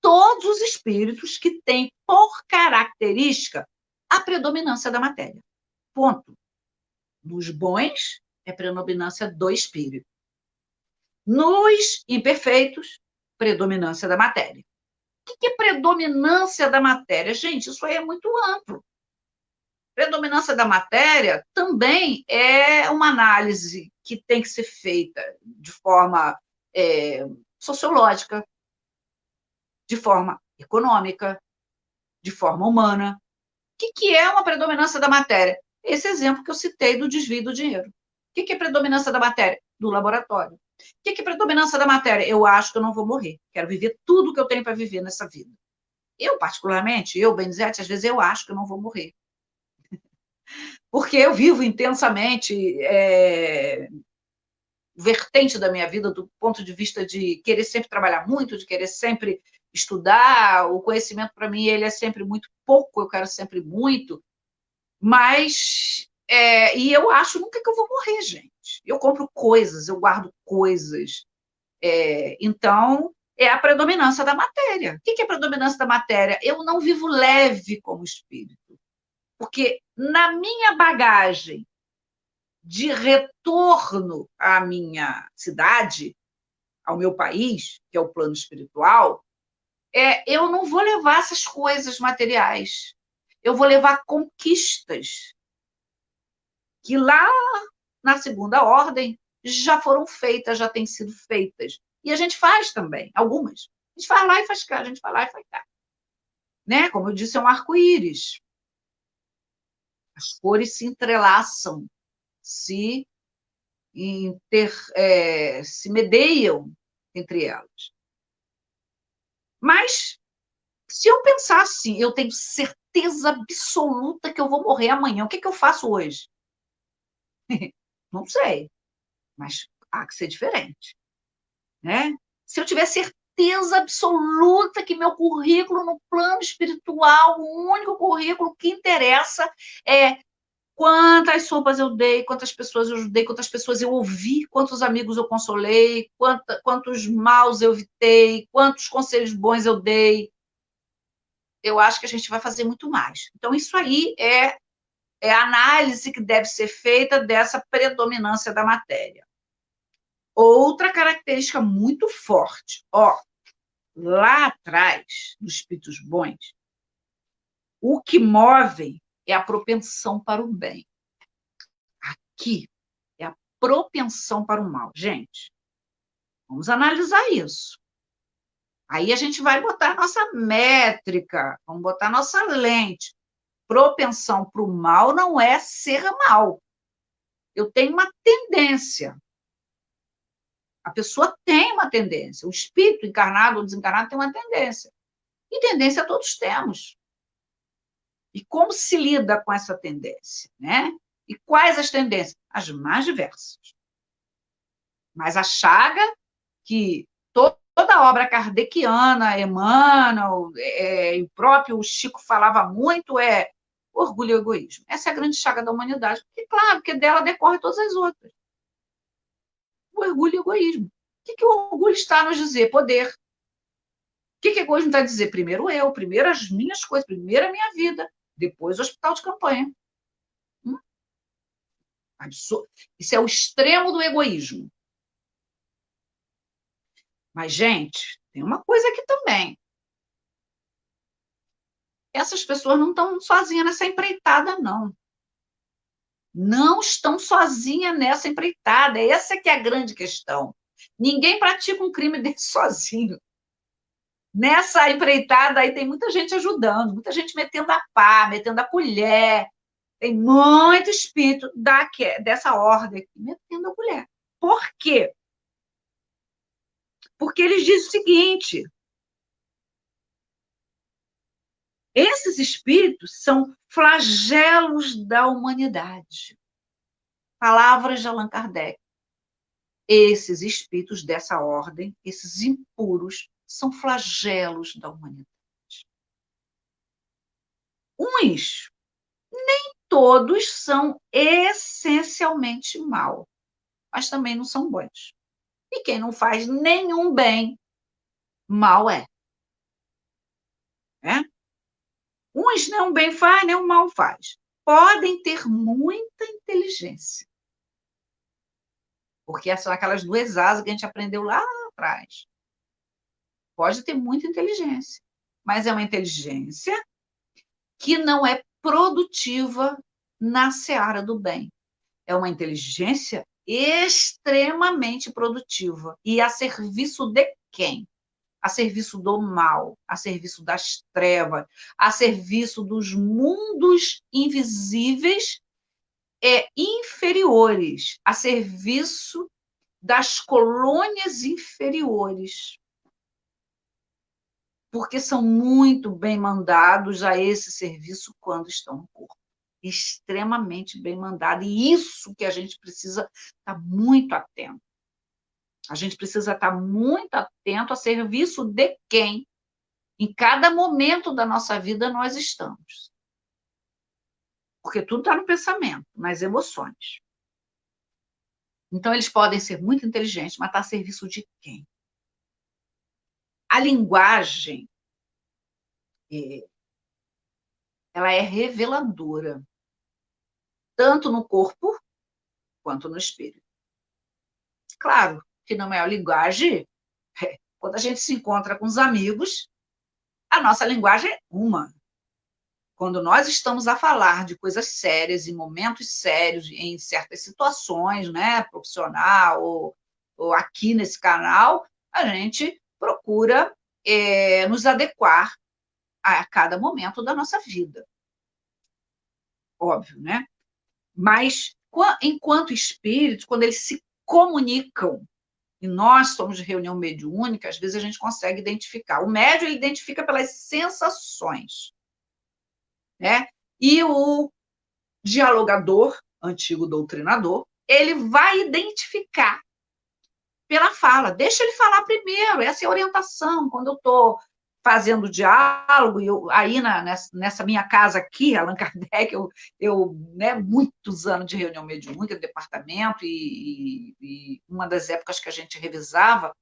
todos os espíritos que têm por característica a predominância da matéria. Ponto. Nos bons, é predominância do espírito. Nos imperfeitos, predominância da matéria. O que é predominância da matéria? Gente, isso aí é muito amplo. Predominância da matéria também é uma análise que tem que ser feita de forma sociológica, de forma econômica, de forma humana. O que é uma predominância da matéria? Esse exemplo que eu citei do desvio do dinheiro. O que é predominância da matéria? Do laboratório. O que é predominância da matéria? Eu acho que eu não vou morrer. Quero viver tudo que eu tenho para viver nessa vida. Eu, particularmente, Benizete, às vezes eu acho que eu não vou morrer. Porque eu vivo intensamente vertente da minha vida do ponto de vista de querer sempre trabalhar muito, de querer sempre estudar. O conhecimento, para mim, ele é sempre muito pouco, eu quero sempre muito. Mas, e eu acho nunca que eu vou morrer, gente. Eu compro coisas, eu guardo coisas. Então, é a predominância da matéria. O que é a predominância da matéria? Eu não vivo leve como espírito. Porque na minha bagagem de retorno à minha cidade, ao meu país, que é o plano espiritual, eu não vou levar essas coisas materiais. Eu vou levar conquistas que lá na segunda ordem já foram feitas, já têm sido feitas. E a gente faz também, algumas. A gente faz lá e faz cá, a gente faz lá e faz cá. Né? Como eu disse, é um arco-íris. As cores se entrelaçam, se medeiam entre elas. Mas, se eu pensar assim, eu tenho certeza absoluta que eu vou morrer amanhã, o que eu faço hoje? Não sei, mas há que ser diferente. Né? Se eu tiver certeza absoluta que meu currículo no plano espiritual, o único currículo que interessa é quantas sopas eu dei, quantas pessoas eu ajudei, quantas pessoas eu ouvi, quantos amigos eu consolei, quantos maus eu evitei, quantos conselhos bons eu dei. Eu acho que a gente vai fazer muito mais. Então, isso aí é a análise que deve ser feita dessa predominância da matéria. Outra característica muito forte, lá atrás, nos espíritos bons, o que move é a propensão para o bem. Aqui é a propensão para o mal. Gente, vamos analisar isso. Aí a gente vai botar a nossa métrica, vamos botar a nossa lente. Propensão para o mal não é ser mal. Eu tenho uma tendência. A pessoa tem uma tendência. O espírito encarnado ou desencarnado tem uma tendência. E tendência todos temos. E como se lida com essa tendência, né? E quais as tendências? As mais diversas. Mas a chaga que toda a obra kardeciana, Emmanuel, o próprio Chico falava muito, orgulho e egoísmo. Essa é a grande chaga da humanidade. Porque, claro, que dela decorre todas as outras. O orgulho e o egoísmo. O que o orgulho está a nos dizer? Poder. O que o egoísmo está a dizer? Primeiro eu, primeiro as minhas coisas, primeiro a minha vida, depois o hospital de campanha. Isso é o extremo do egoísmo. Mas, gente, tem uma coisa aqui também. Essas pessoas não estão sozinhas nessa empreitada, não. Não estão sozinhas nessa empreitada. Essa que é a grande questão. Ninguém pratica um crime desse sozinho. Nessa empreitada aí tem muita gente ajudando, muita gente metendo a pá, metendo a colher. Tem muito espírito dessa ordem aqui, metendo a colher. Por quê? Porque eles dizem o seguinte: esses espíritos são flagelos da humanidade. Palavras de Allan Kardec. Esses espíritos dessa ordem, esses impuros, são flagelos da humanidade. Uns todos são essencialmente mal, mas também não são bons. E quem não faz nenhum bem, mal é. Né? Uns nem um bem faz, nem um mal faz. Podem ter muita inteligência. Porque são aquelas duas asas que a gente aprendeu lá atrás. Pode ter muita inteligência, mas é uma inteligência que não é produtiva na seara do bem. É uma inteligência extremamente produtiva. E a serviço de quem? A serviço do mal, a serviço das trevas, a serviço dos mundos invisíveis e inferiores, a serviço das colônias inferiores. Porque são muito bem mandados a esse serviço quando estão no corpo. Extremamente bem mandado. E isso que a gente precisa estar muito atento. A gente precisa estar muito atento a serviço de quem, em cada momento da nossa vida, nós estamos. Porque tudo está no pensamento, nas emoções. Então, eles podem ser muito inteligentes, mas está a serviço de quem? A linguagem, ela é reveladora, tanto no corpo quanto no espírito. Claro que na maior linguagem, quando a gente se encontra com os amigos, a nossa linguagem é uma. Quando nós estamos a falar de coisas sérias, em momentos sérios, em certas situações, né, profissional ou aqui nesse canal, a gente procura nos adequar a cada momento da nossa vida. Óbvio, né? Mas, enquanto espíritos, quando eles se comunicam, e nós somos de reunião mediúnica, às vezes a gente consegue identificar. O médium, ele identifica pelas sensações, né? E o dialogador, antigo doutrinador, ele vai identificar pela fala. Deixa ele falar primeiro, essa é a orientação. Quando eu estou fazendo diálogo, aí nessa minha casa aqui, Allan Kardec, né, muitos anos de reunião mediúnica, de departamento, e uma das épocas que a gente revisava,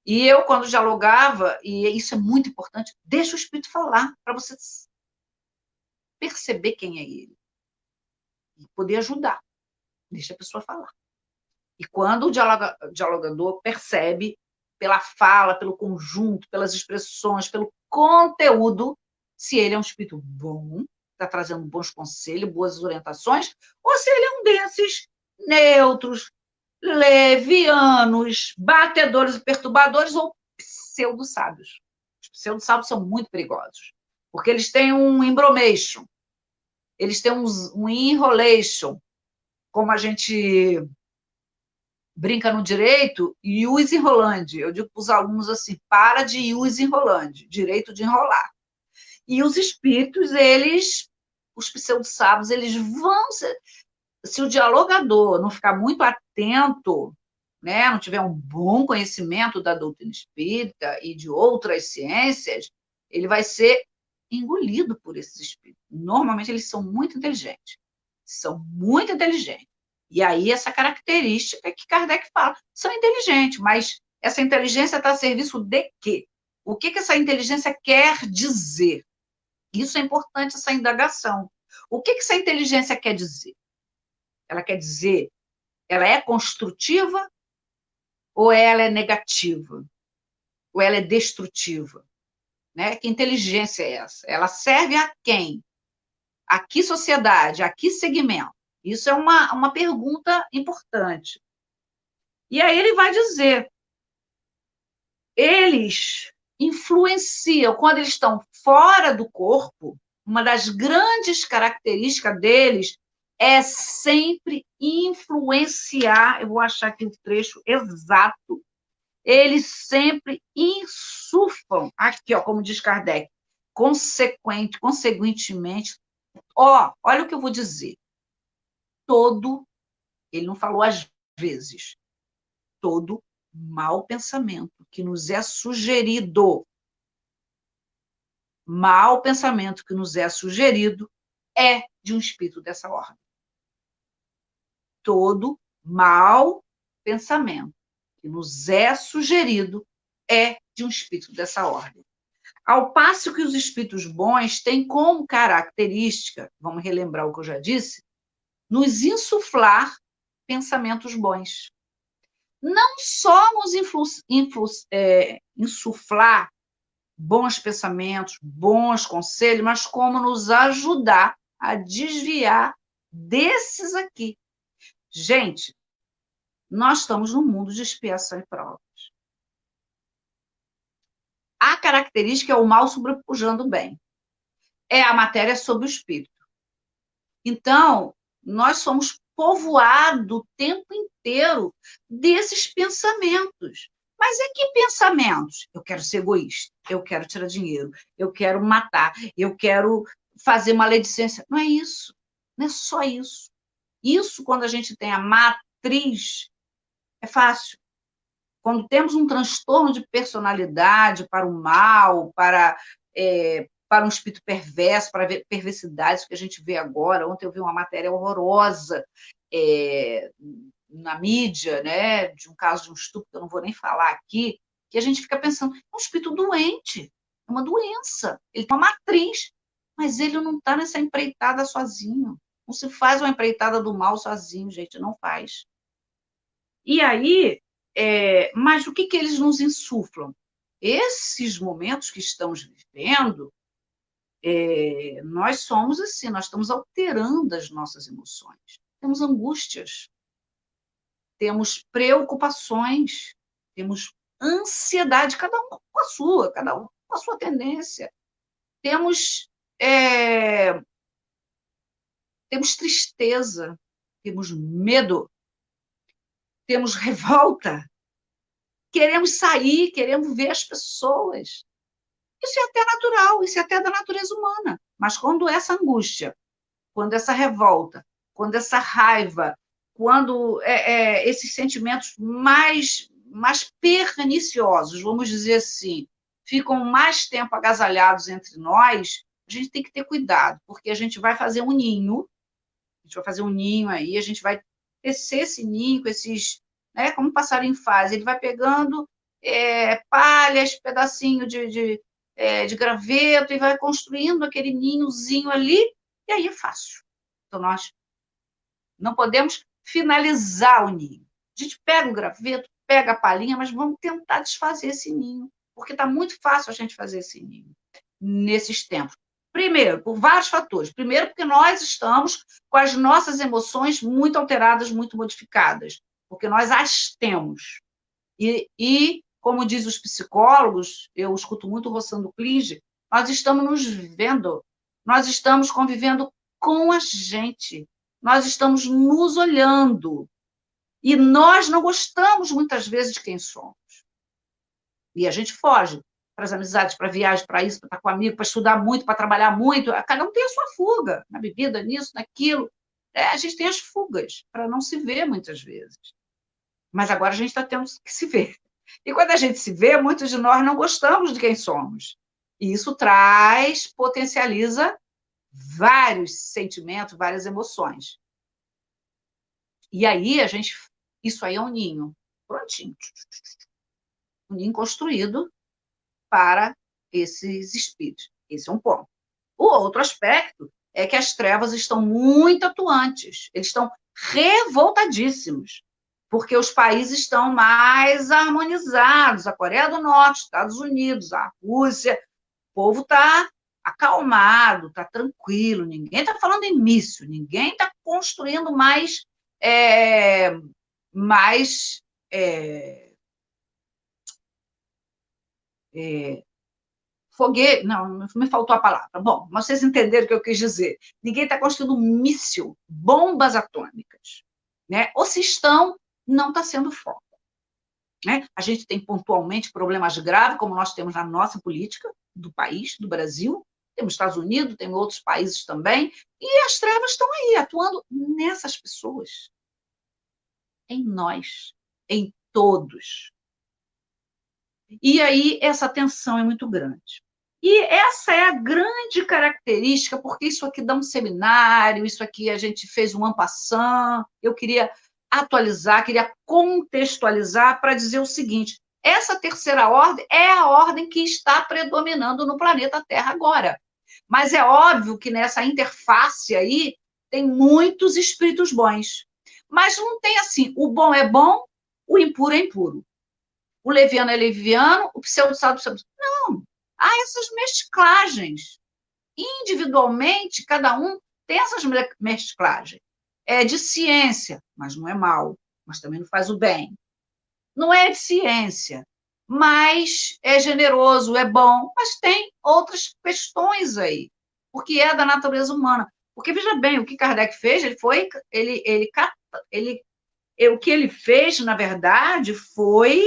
e eu, quando dialogava, e isso é muito importante, deixa o espírito falar, para você perceber quem é ele, e poder ajudar, deixa a pessoa falar. E quando o dialogador percebe, pela fala, pelo conjunto, pelas expressões, pelo conteúdo, se ele é um espírito bom, está trazendo bons conselhos, boas orientações, ou se ele é um desses neutros, levianos, batedores e perturbadores, ou pseudo-sábios. Os pseudo-sábios são muito perigosos, porque eles têm um embromation, eles têm um enrolation, como a gente brinca no direito, ius enrolandi. Eu digo para os alunos assim, para de ius enrolandi, direito de enrolar. E os espíritos, os pseudo-sábios, eles vão... Se o dialogador não ficar muito atento, né, não tiver um bom conhecimento da doutrina espírita e de outras ciências, ele vai ser engolido por esses espíritos. Normalmente, eles são muito inteligentes. São muito inteligentes. E aí, essa característica que Kardec fala, são inteligentes, mas essa inteligência está a serviço de quê? O que essa inteligência quer dizer? Isso é importante, essa indagação. O que essa inteligência quer dizer? Ela quer dizer, ela é construtiva ou ela é negativa? Ou ela é destrutiva? Né? Que inteligência é essa? Ela serve a quem? A que sociedade? A que segmento? Isso é uma pergunta importante. E aí ele vai dizer, eles influenciam, quando eles estão fora do corpo, uma das grandes características deles é sempre influenciar, eu vou achar aqui o trecho exato, eles sempre insuflam, aqui, ó, como diz Kardec, consequentemente, olha o que eu vou dizer, ele não falou às vezes, todo mau pensamento que nos é sugerido, mau pensamento que nos é sugerido, é de um espírito dessa ordem. Todo mau pensamento que nos é sugerido é de um espírito dessa ordem. Ao passo que os espíritos bons têm como característica, vamos relembrar o que eu já disse, nos insuflar pensamentos bons. Não só nos insuflar bons pensamentos, bons conselhos, mas como nos ajudar a desviar desses aqui. Gente, nós estamos num mundo de expiação e provas. A característica é o mal sobrepujando o bem. É a matéria sobre o espírito. Então, nós somos povoados o tempo inteiro desses pensamentos. Mas é que pensamentos? Eu quero ser egoísta, eu quero tirar dinheiro, eu quero matar, eu quero fazer maledicência. Não é isso. Não é só isso. Isso, quando a gente tem a matriz, é fácil. Quando temos um transtorno de personalidade para o mal, para um espírito perverso, para ver perversidades que a gente vê agora. Ontem eu vi uma matéria horrorosa na mídia, né, de um caso de um estupro, que eu não vou nem falar aqui, que a gente fica pensando, é um espírito doente, é uma doença, ele tem uma matriz, mas ele não está nessa empreitada sozinho. Não se faz uma empreitada do mal sozinho, gente, não faz. E aí, mas o que eles nos insuflam? Esses momentos que estamos vivendo, nós somos assim, nós estamos alterando as nossas emoções. Temos angústias, temos preocupações, temos ansiedade, cada um com a sua, cada um com a sua tendência. Temos tristeza, temos medo, temos revolta, queremos sair, queremos ver as pessoas. Isso é até natural, isso é até da natureza humana. Mas quando essa angústia, quando essa revolta, quando essa raiva, quando esses sentimentos mais perniciosos, vamos dizer assim, ficam mais tempo agasalhados entre nós, a gente tem que ter cuidado, porque a gente vai fazer um ninho, aí, a gente vai tecer esse ninho com esses, né, como o passarinho faz, ele vai pegando palhas, pedacinho de graveto, e vai construindo aquele ninhozinho ali, e aí é fácil. Então, nós não podemos finalizar o ninho. A gente pega o graveto, pega a palhinha, mas vamos tentar desfazer esse ninho, porque está muito fácil a gente fazer esse ninho nesses tempos. Primeiro, por vários fatores. Primeiro, porque nós estamos com as nossas emoções muito alteradas, muito modificadas, porque nós as temos. E como diz os psicólogos, eu escuto muito o Rossandro Klinge, nós estamos nos vendo, nós estamos convivendo com a gente, nós estamos nos olhando, e nós não gostamos muitas vezes de quem somos. E a gente foge para as amizades, para viagem, para isso, para estar com amigo, para estudar muito, para trabalhar muito, cada um tem a sua fuga, na bebida, nisso, naquilo. A gente tem as fugas, para não se ver muitas vezes. Mas agora a gente está tendo que se ver. E quando a gente se vê, muitos de nós não gostamos de quem somos. E isso potencializa vários sentimentos, várias emoções. E aí, isso aí é um ninho, prontinho. Um ninho construído para esses espíritos. Esse é um ponto. O outro aspecto é que as trevas estão muito atuantes, eles estão revoltadíssimos, porque os países estão mais harmonizados, a Coreia do Norte, Estados Unidos, a Rússia, o povo está acalmado, está tranquilo, ninguém está falando em míssil, ninguém está construindo mais foguete, não me faltou a palavra. Bom, mas vocês entenderam o que eu quis dizer. Ninguém está construindo míssil, bombas atômicas. Né? Ou se estão, não está sendo foco. Né? A gente tem pontualmente problemas graves, como nós temos na nossa política do país, do Brasil, temos Estados Unidos, tem outros países também, e as trevas estão aí, atuando nessas pessoas, em nós, em todos. E aí essa tensão é muito grande. E essa é a grande característica, porque isso aqui dá um seminário, isso aqui a gente fez um en passant, eu queria atualizar, queria contextualizar para dizer o seguinte, essa terceira ordem é a ordem que está predominando no planeta Terra agora. Mas é óbvio que nessa interface aí tem muitos espíritos bons. Mas não tem assim, o bom é bom, o impuro é impuro. O leviano é leviano, o pseudo-sábio é pseudo. Não, há essas mesclagens. Individualmente, cada um tem essas mesclagens. É de ciência, mas não é mal, mas também não faz o bem. Não é de ciência, mas é generoso, é bom, mas tem outras questões aí, porque é da natureza humana. Porque, veja bem, o que Kardec fez, o que ele fez, na verdade, foi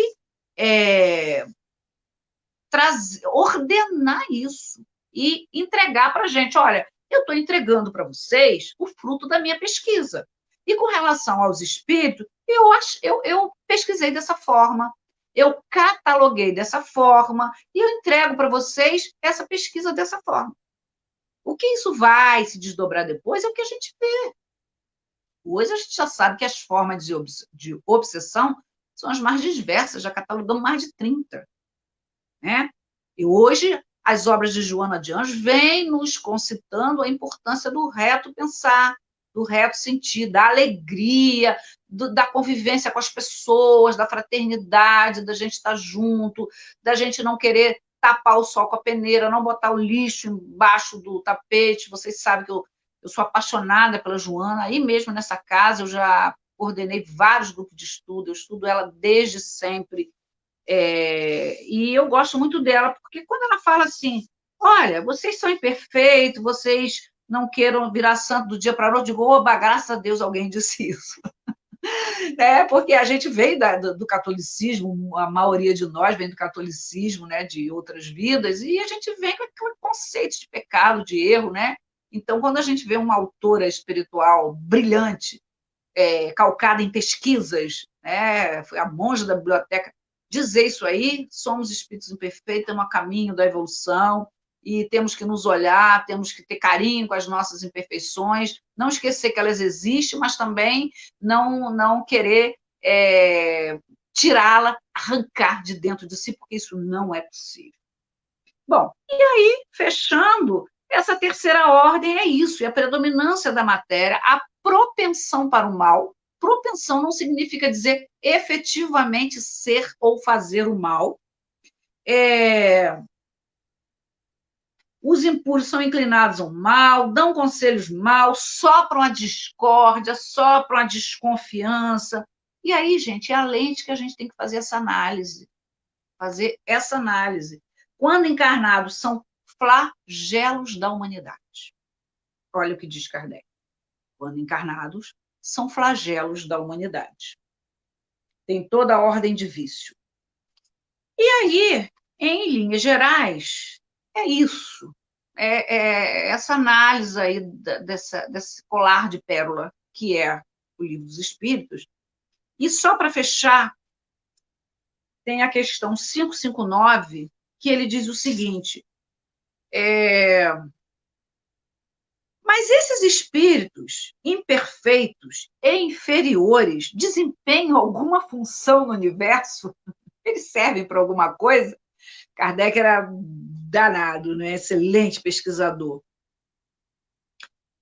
ordenar isso e entregar para a gente. Olha, eu estou entregando para vocês o fruto da minha pesquisa. E com relação aos espíritos, eu pesquisei dessa forma, eu cataloguei dessa forma, e eu entrego para vocês essa pesquisa dessa forma. O que isso vai se desdobrar depois é o que a gente vê. Hoje a gente já sabe que as formas de obsessão são as mais diversas, já catalogamos mais de 30. Né? E hoje as obras de Joana de Anjos vêm nos concitando a importância do reto pensar, do reto sentir, da alegria, da convivência com as pessoas, da fraternidade, da gente estar junto, da gente não querer tapar o sol com a peneira, não botar o lixo embaixo do tapete. Vocês sabem que eu sou apaixonada pela Joana, aí mesmo nessa casa eu já coordenei vários grupos de estudo, eu estudo ela desde sempre, e eu gosto muito dela, porque quando ela fala assim, olha, vocês são imperfeitos, vocês não queiram virar santo do dia para a noite, eu digo, oba, graças a Deus alguém disse isso. Porque a gente veio do catolicismo, a maioria de nós vem do catolicismo, né, de outras vidas, e a gente vem com aquele conceito de pecado, de erro, né? Então, quando a gente vê uma autora espiritual brilhante, calcada em pesquisas, né, foi a monja da biblioteca, dizer isso aí, somos espíritos imperfeitos, estamos a caminho da evolução, e temos que nos olhar, temos que ter carinho com as nossas imperfeições, não esquecer que elas existem, mas também não querer tirá-la, arrancar de dentro de si, porque isso não é possível. Bom, e aí, fechando, essa terceira ordem é isso, é a predominância da matéria, a propensão para o mal. Propensão não significa dizer efetivamente ser ou fazer o mal. Os impuros são inclinados ao mal, dão conselhos maus, sopram a discórdia, sopram a desconfiança. E aí, gente, é a lente que a gente tem que fazer essa análise. Quando encarnados, são flagelos da humanidade. Olha o que diz Kardec. Quando encarnados, são flagelos da humanidade. Tem toda a ordem de vício. E aí, em linhas gerais, é isso. Essa análise aí desse colar de pérola, que é o Livro dos Espíritos. E só para fechar, tem a questão 559, que ele diz o seguinte, mas esses espíritos imperfeitos e inferiores desempenham alguma função no universo? Eles servem para alguma coisa? Kardec era danado, né? Excelente pesquisador.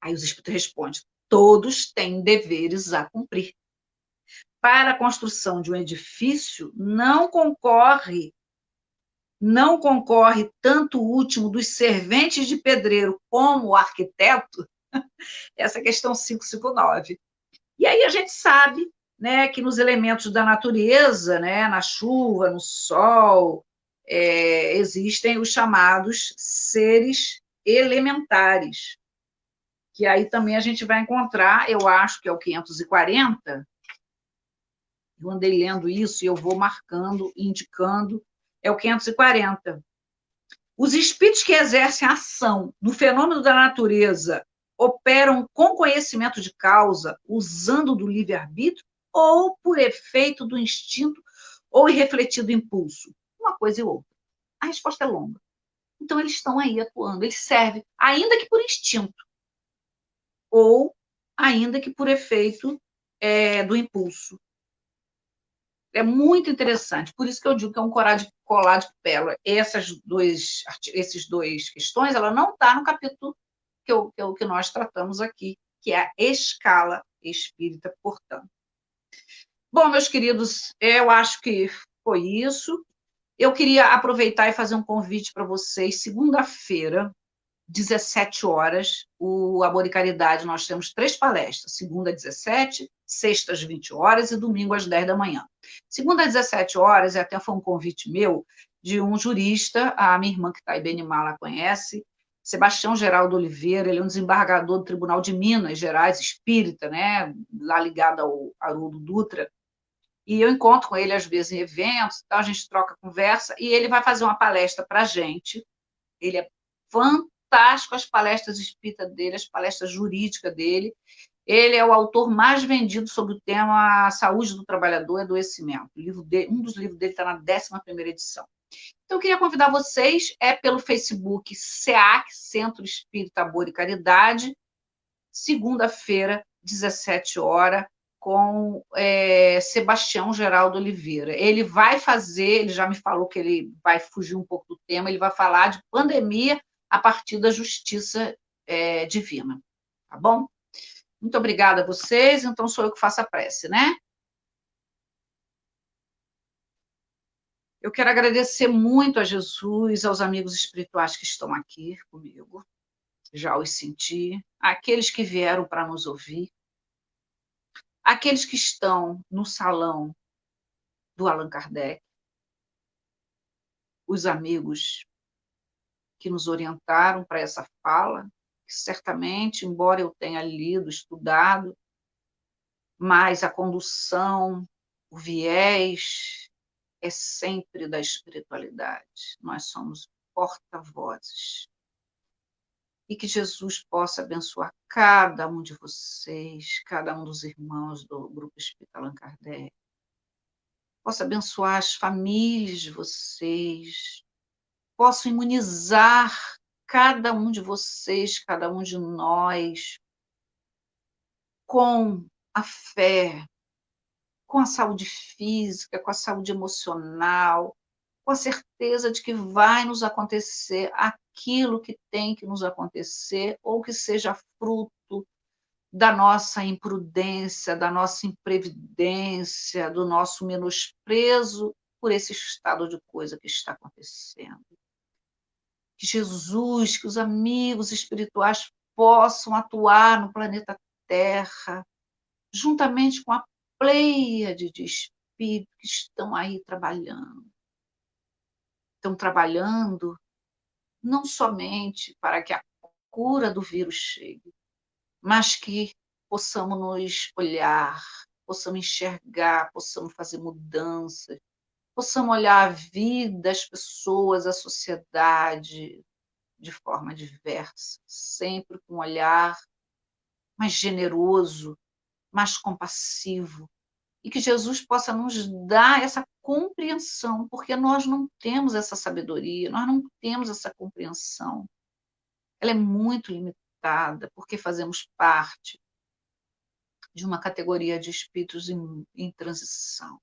Aí os espíritos respondem, todos têm deveres a cumprir. Para a construção de um edifício, não concorre tanto o último dos serventes de pedreiro como o arquiteto, essa é a questão 559. E aí a gente sabe, né, que nos elementos da natureza, né, na chuva, no sol, existem os chamados seres elementares, que aí também a gente vai encontrar, eu acho que é o 540, eu andei lendo isso e eu vou marcando, indicando, é o 540. Os espíritos que exercem ação no fenômeno da natureza operam com conhecimento de causa, usando do livre-arbítrio, ou por efeito do instinto ou irrefletido impulso? Uma coisa e outra. A resposta é longa. Então, eles estão aí atuando, eles servem, ainda que por instinto, ou ainda que por efeito do impulso. É muito interessante, por isso que eu digo que é um colar de pérola. Esses dois questões, ela não está no capítulo que nós tratamos aqui, que é a escala espírita, portanto. Bom, meus queridos, eu acho que foi isso. Eu queria aproveitar e fazer um convite para vocês. Segunda-feira, 17 horas, o Amor e Caridade, nós temos 3 palestras. Segunda, às 17, sexta, às 20 horas e domingo, às 10 da manhã. Segunda, às 17 horas, até foi um convite meu, de um jurista, a minha irmã que está em Benimá, ela conhece, Sebastião Geraldo Oliveira, ele é um desembargador do Tribunal de Minas Gerais, espírita, né, lá ligado ao Haroldo Dutra, e eu encontro com ele, às vezes, em eventos, então a gente troca conversa, e ele vai fazer uma palestra para a gente. Ele é fantástico, as palestras espíritas dele, as palestras jurídicas dele. Ele é o autor mais vendido sobre o tema Saúde do Trabalhador e Adoecimento. Um dos livros dele está na 11ª edição. Então, eu queria convidar vocês, pelo Facebook SEAC, Centro Espírita Amor e Caridade, segunda-feira, 17 horas, com Sebastião Geraldo Oliveira. Ele vai fazer, ele já me falou que ele vai fugir um pouco do tema, ele vai falar de pandemia a partir da justiça divina. Tá bom? Muito obrigada a vocês, então sou eu que faço a prece, né? Eu quero agradecer muito a Jesus, aos amigos espirituais que estão aqui comigo, já os senti, àqueles que vieram para nos ouvir, aqueles que estão no salão do Allan Kardec, os amigos que nos orientaram para essa fala, que certamente, embora eu tenha lido, estudado, mas a condução, o viés é sempre da espiritualidade. Nós somos porta-vozes. E que Jesus possa abençoar cada um de vocês, cada um dos irmãos do Grupo Espírita Allan Kardec. Possa abençoar as famílias de vocês. Possa imunizar cada um de vocês, cada um de nós, com a fé, com a saúde física, com a saúde emocional, com a certeza de que vai nos acontecer aquilo que tem que nos acontecer, ou que seja fruto da nossa imprudência, da nossa imprevidência, do nosso menosprezo por esse estado de coisa que está acontecendo. Que Jesus, que os amigos espirituais possam atuar no planeta Terra, juntamente com a pleiade de espíritos que estão aí trabalhando. Estão trabalhando não somente para que a cura do vírus chegue, mas que possamos nos olhar, possamos enxergar, possamos fazer mudanças, possamos olhar a vida, as pessoas, a sociedade de forma diversa, sempre com um olhar mais generoso, mais compassivo, e que Jesus possa nos dar essa compreensão, porque nós não temos essa sabedoria, nós não temos essa compreensão. Ela é muito limitada, porque fazemos parte de uma categoria de espíritos em transição.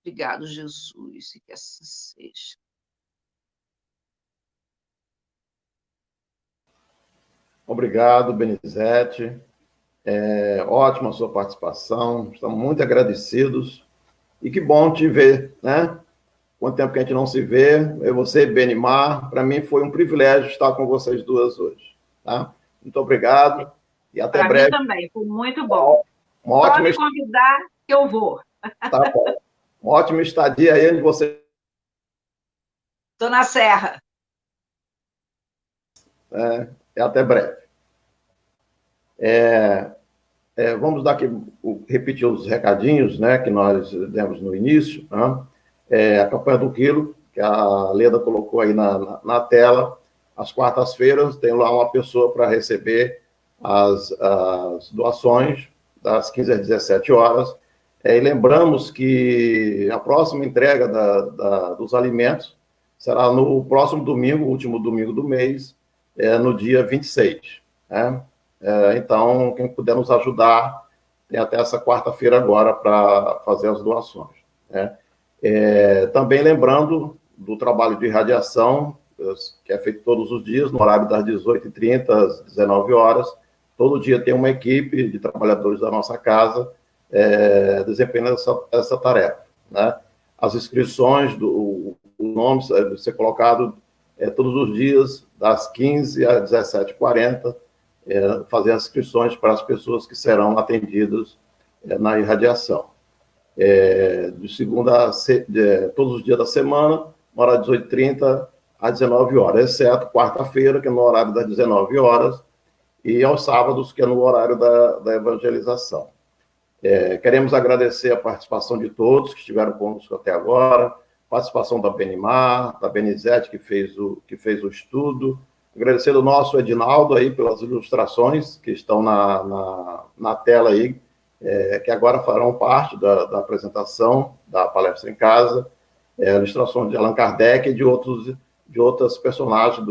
Obrigado, Jesus, e que assim seja. Obrigado, Benizete. Ótima a sua participação, estamos muito agradecidos. E que bom te ver, né? Quanto tempo que a gente não se vê, eu, você, Benimar, para mim foi um privilégio estar com vocês duas hoje. Tá? Muito obrigado e até breve. Para mim também, foi muito bom. Pode me convidar que eu vou. Tá bom. Uma ótima estadia aí onde você... Estou na Serra. Até breve. Vamos dar aqui, repetir os recadinhos, né, que nós demos no início. Né? A campanha do quilo, que a Leda colocou aí na tela, às quartas-feiras tem lá uma pessoa para receber as doações, das 15 às 17 horas. E lembramos que a próxima entrega dos alimentos será no próximo domingo, último domingo do mês, no dia 26. Né? Então, quem puder nos ajudar, tem até essa quarta-feira agora para fazer as doações. Né? Também lembrando do trabalho de radiação, que é feito todos os dias, no horário das 18h30 às 19 horas. Todo dia tem uma equipe de trabalhadores da nossa casa desempenhando essa tarefa. Né? As inscrições, o nome deve ser colocado todos os dias, das 15 às 17h40, fazer as inscrições para as pessoas que serão atendidas na irradiação. De segunda todos os dias da semana, na hora de 18h30 às 19 horas, exceto quarta-feira, que é no horário das 19 horas, e aos sábados, que é no horário da evangelização. Queremos agradecer a participação de todos que estiveram conosco até agora, participação da Benimar, da Benizete, que fez o estudo, agradecer o nosso Edinaldo aí pelas ilustrações que estão na tela aí, que agora farão parte da apresentação da palestra em casa, ilustrações de Allan Kardec e de outros personagens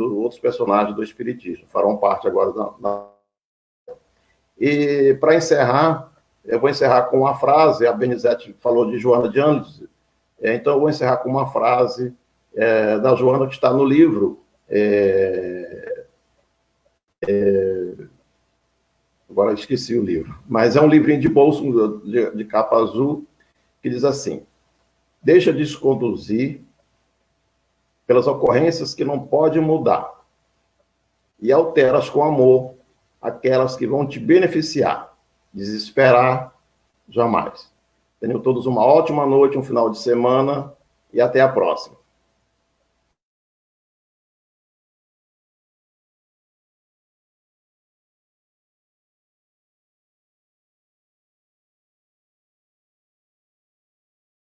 do Espiritismo, farão parte agora E, para encerrar, eu vou encerrar com uma frase, a Benizete falou de Joana de Ângeles, então eu vou encerrar com uma frase da Joana que está no livro, agora esqueci o livro, mas é um livrinho de bolso, de capa azul, que diz assim: deixa de se conduzir pelas ocorrências que não pode mudar e alteras com amor aquelas que vão te beneficiar. Desesperar jamais. Tenham todos uma ótima noite, um final de semana e até a próxima.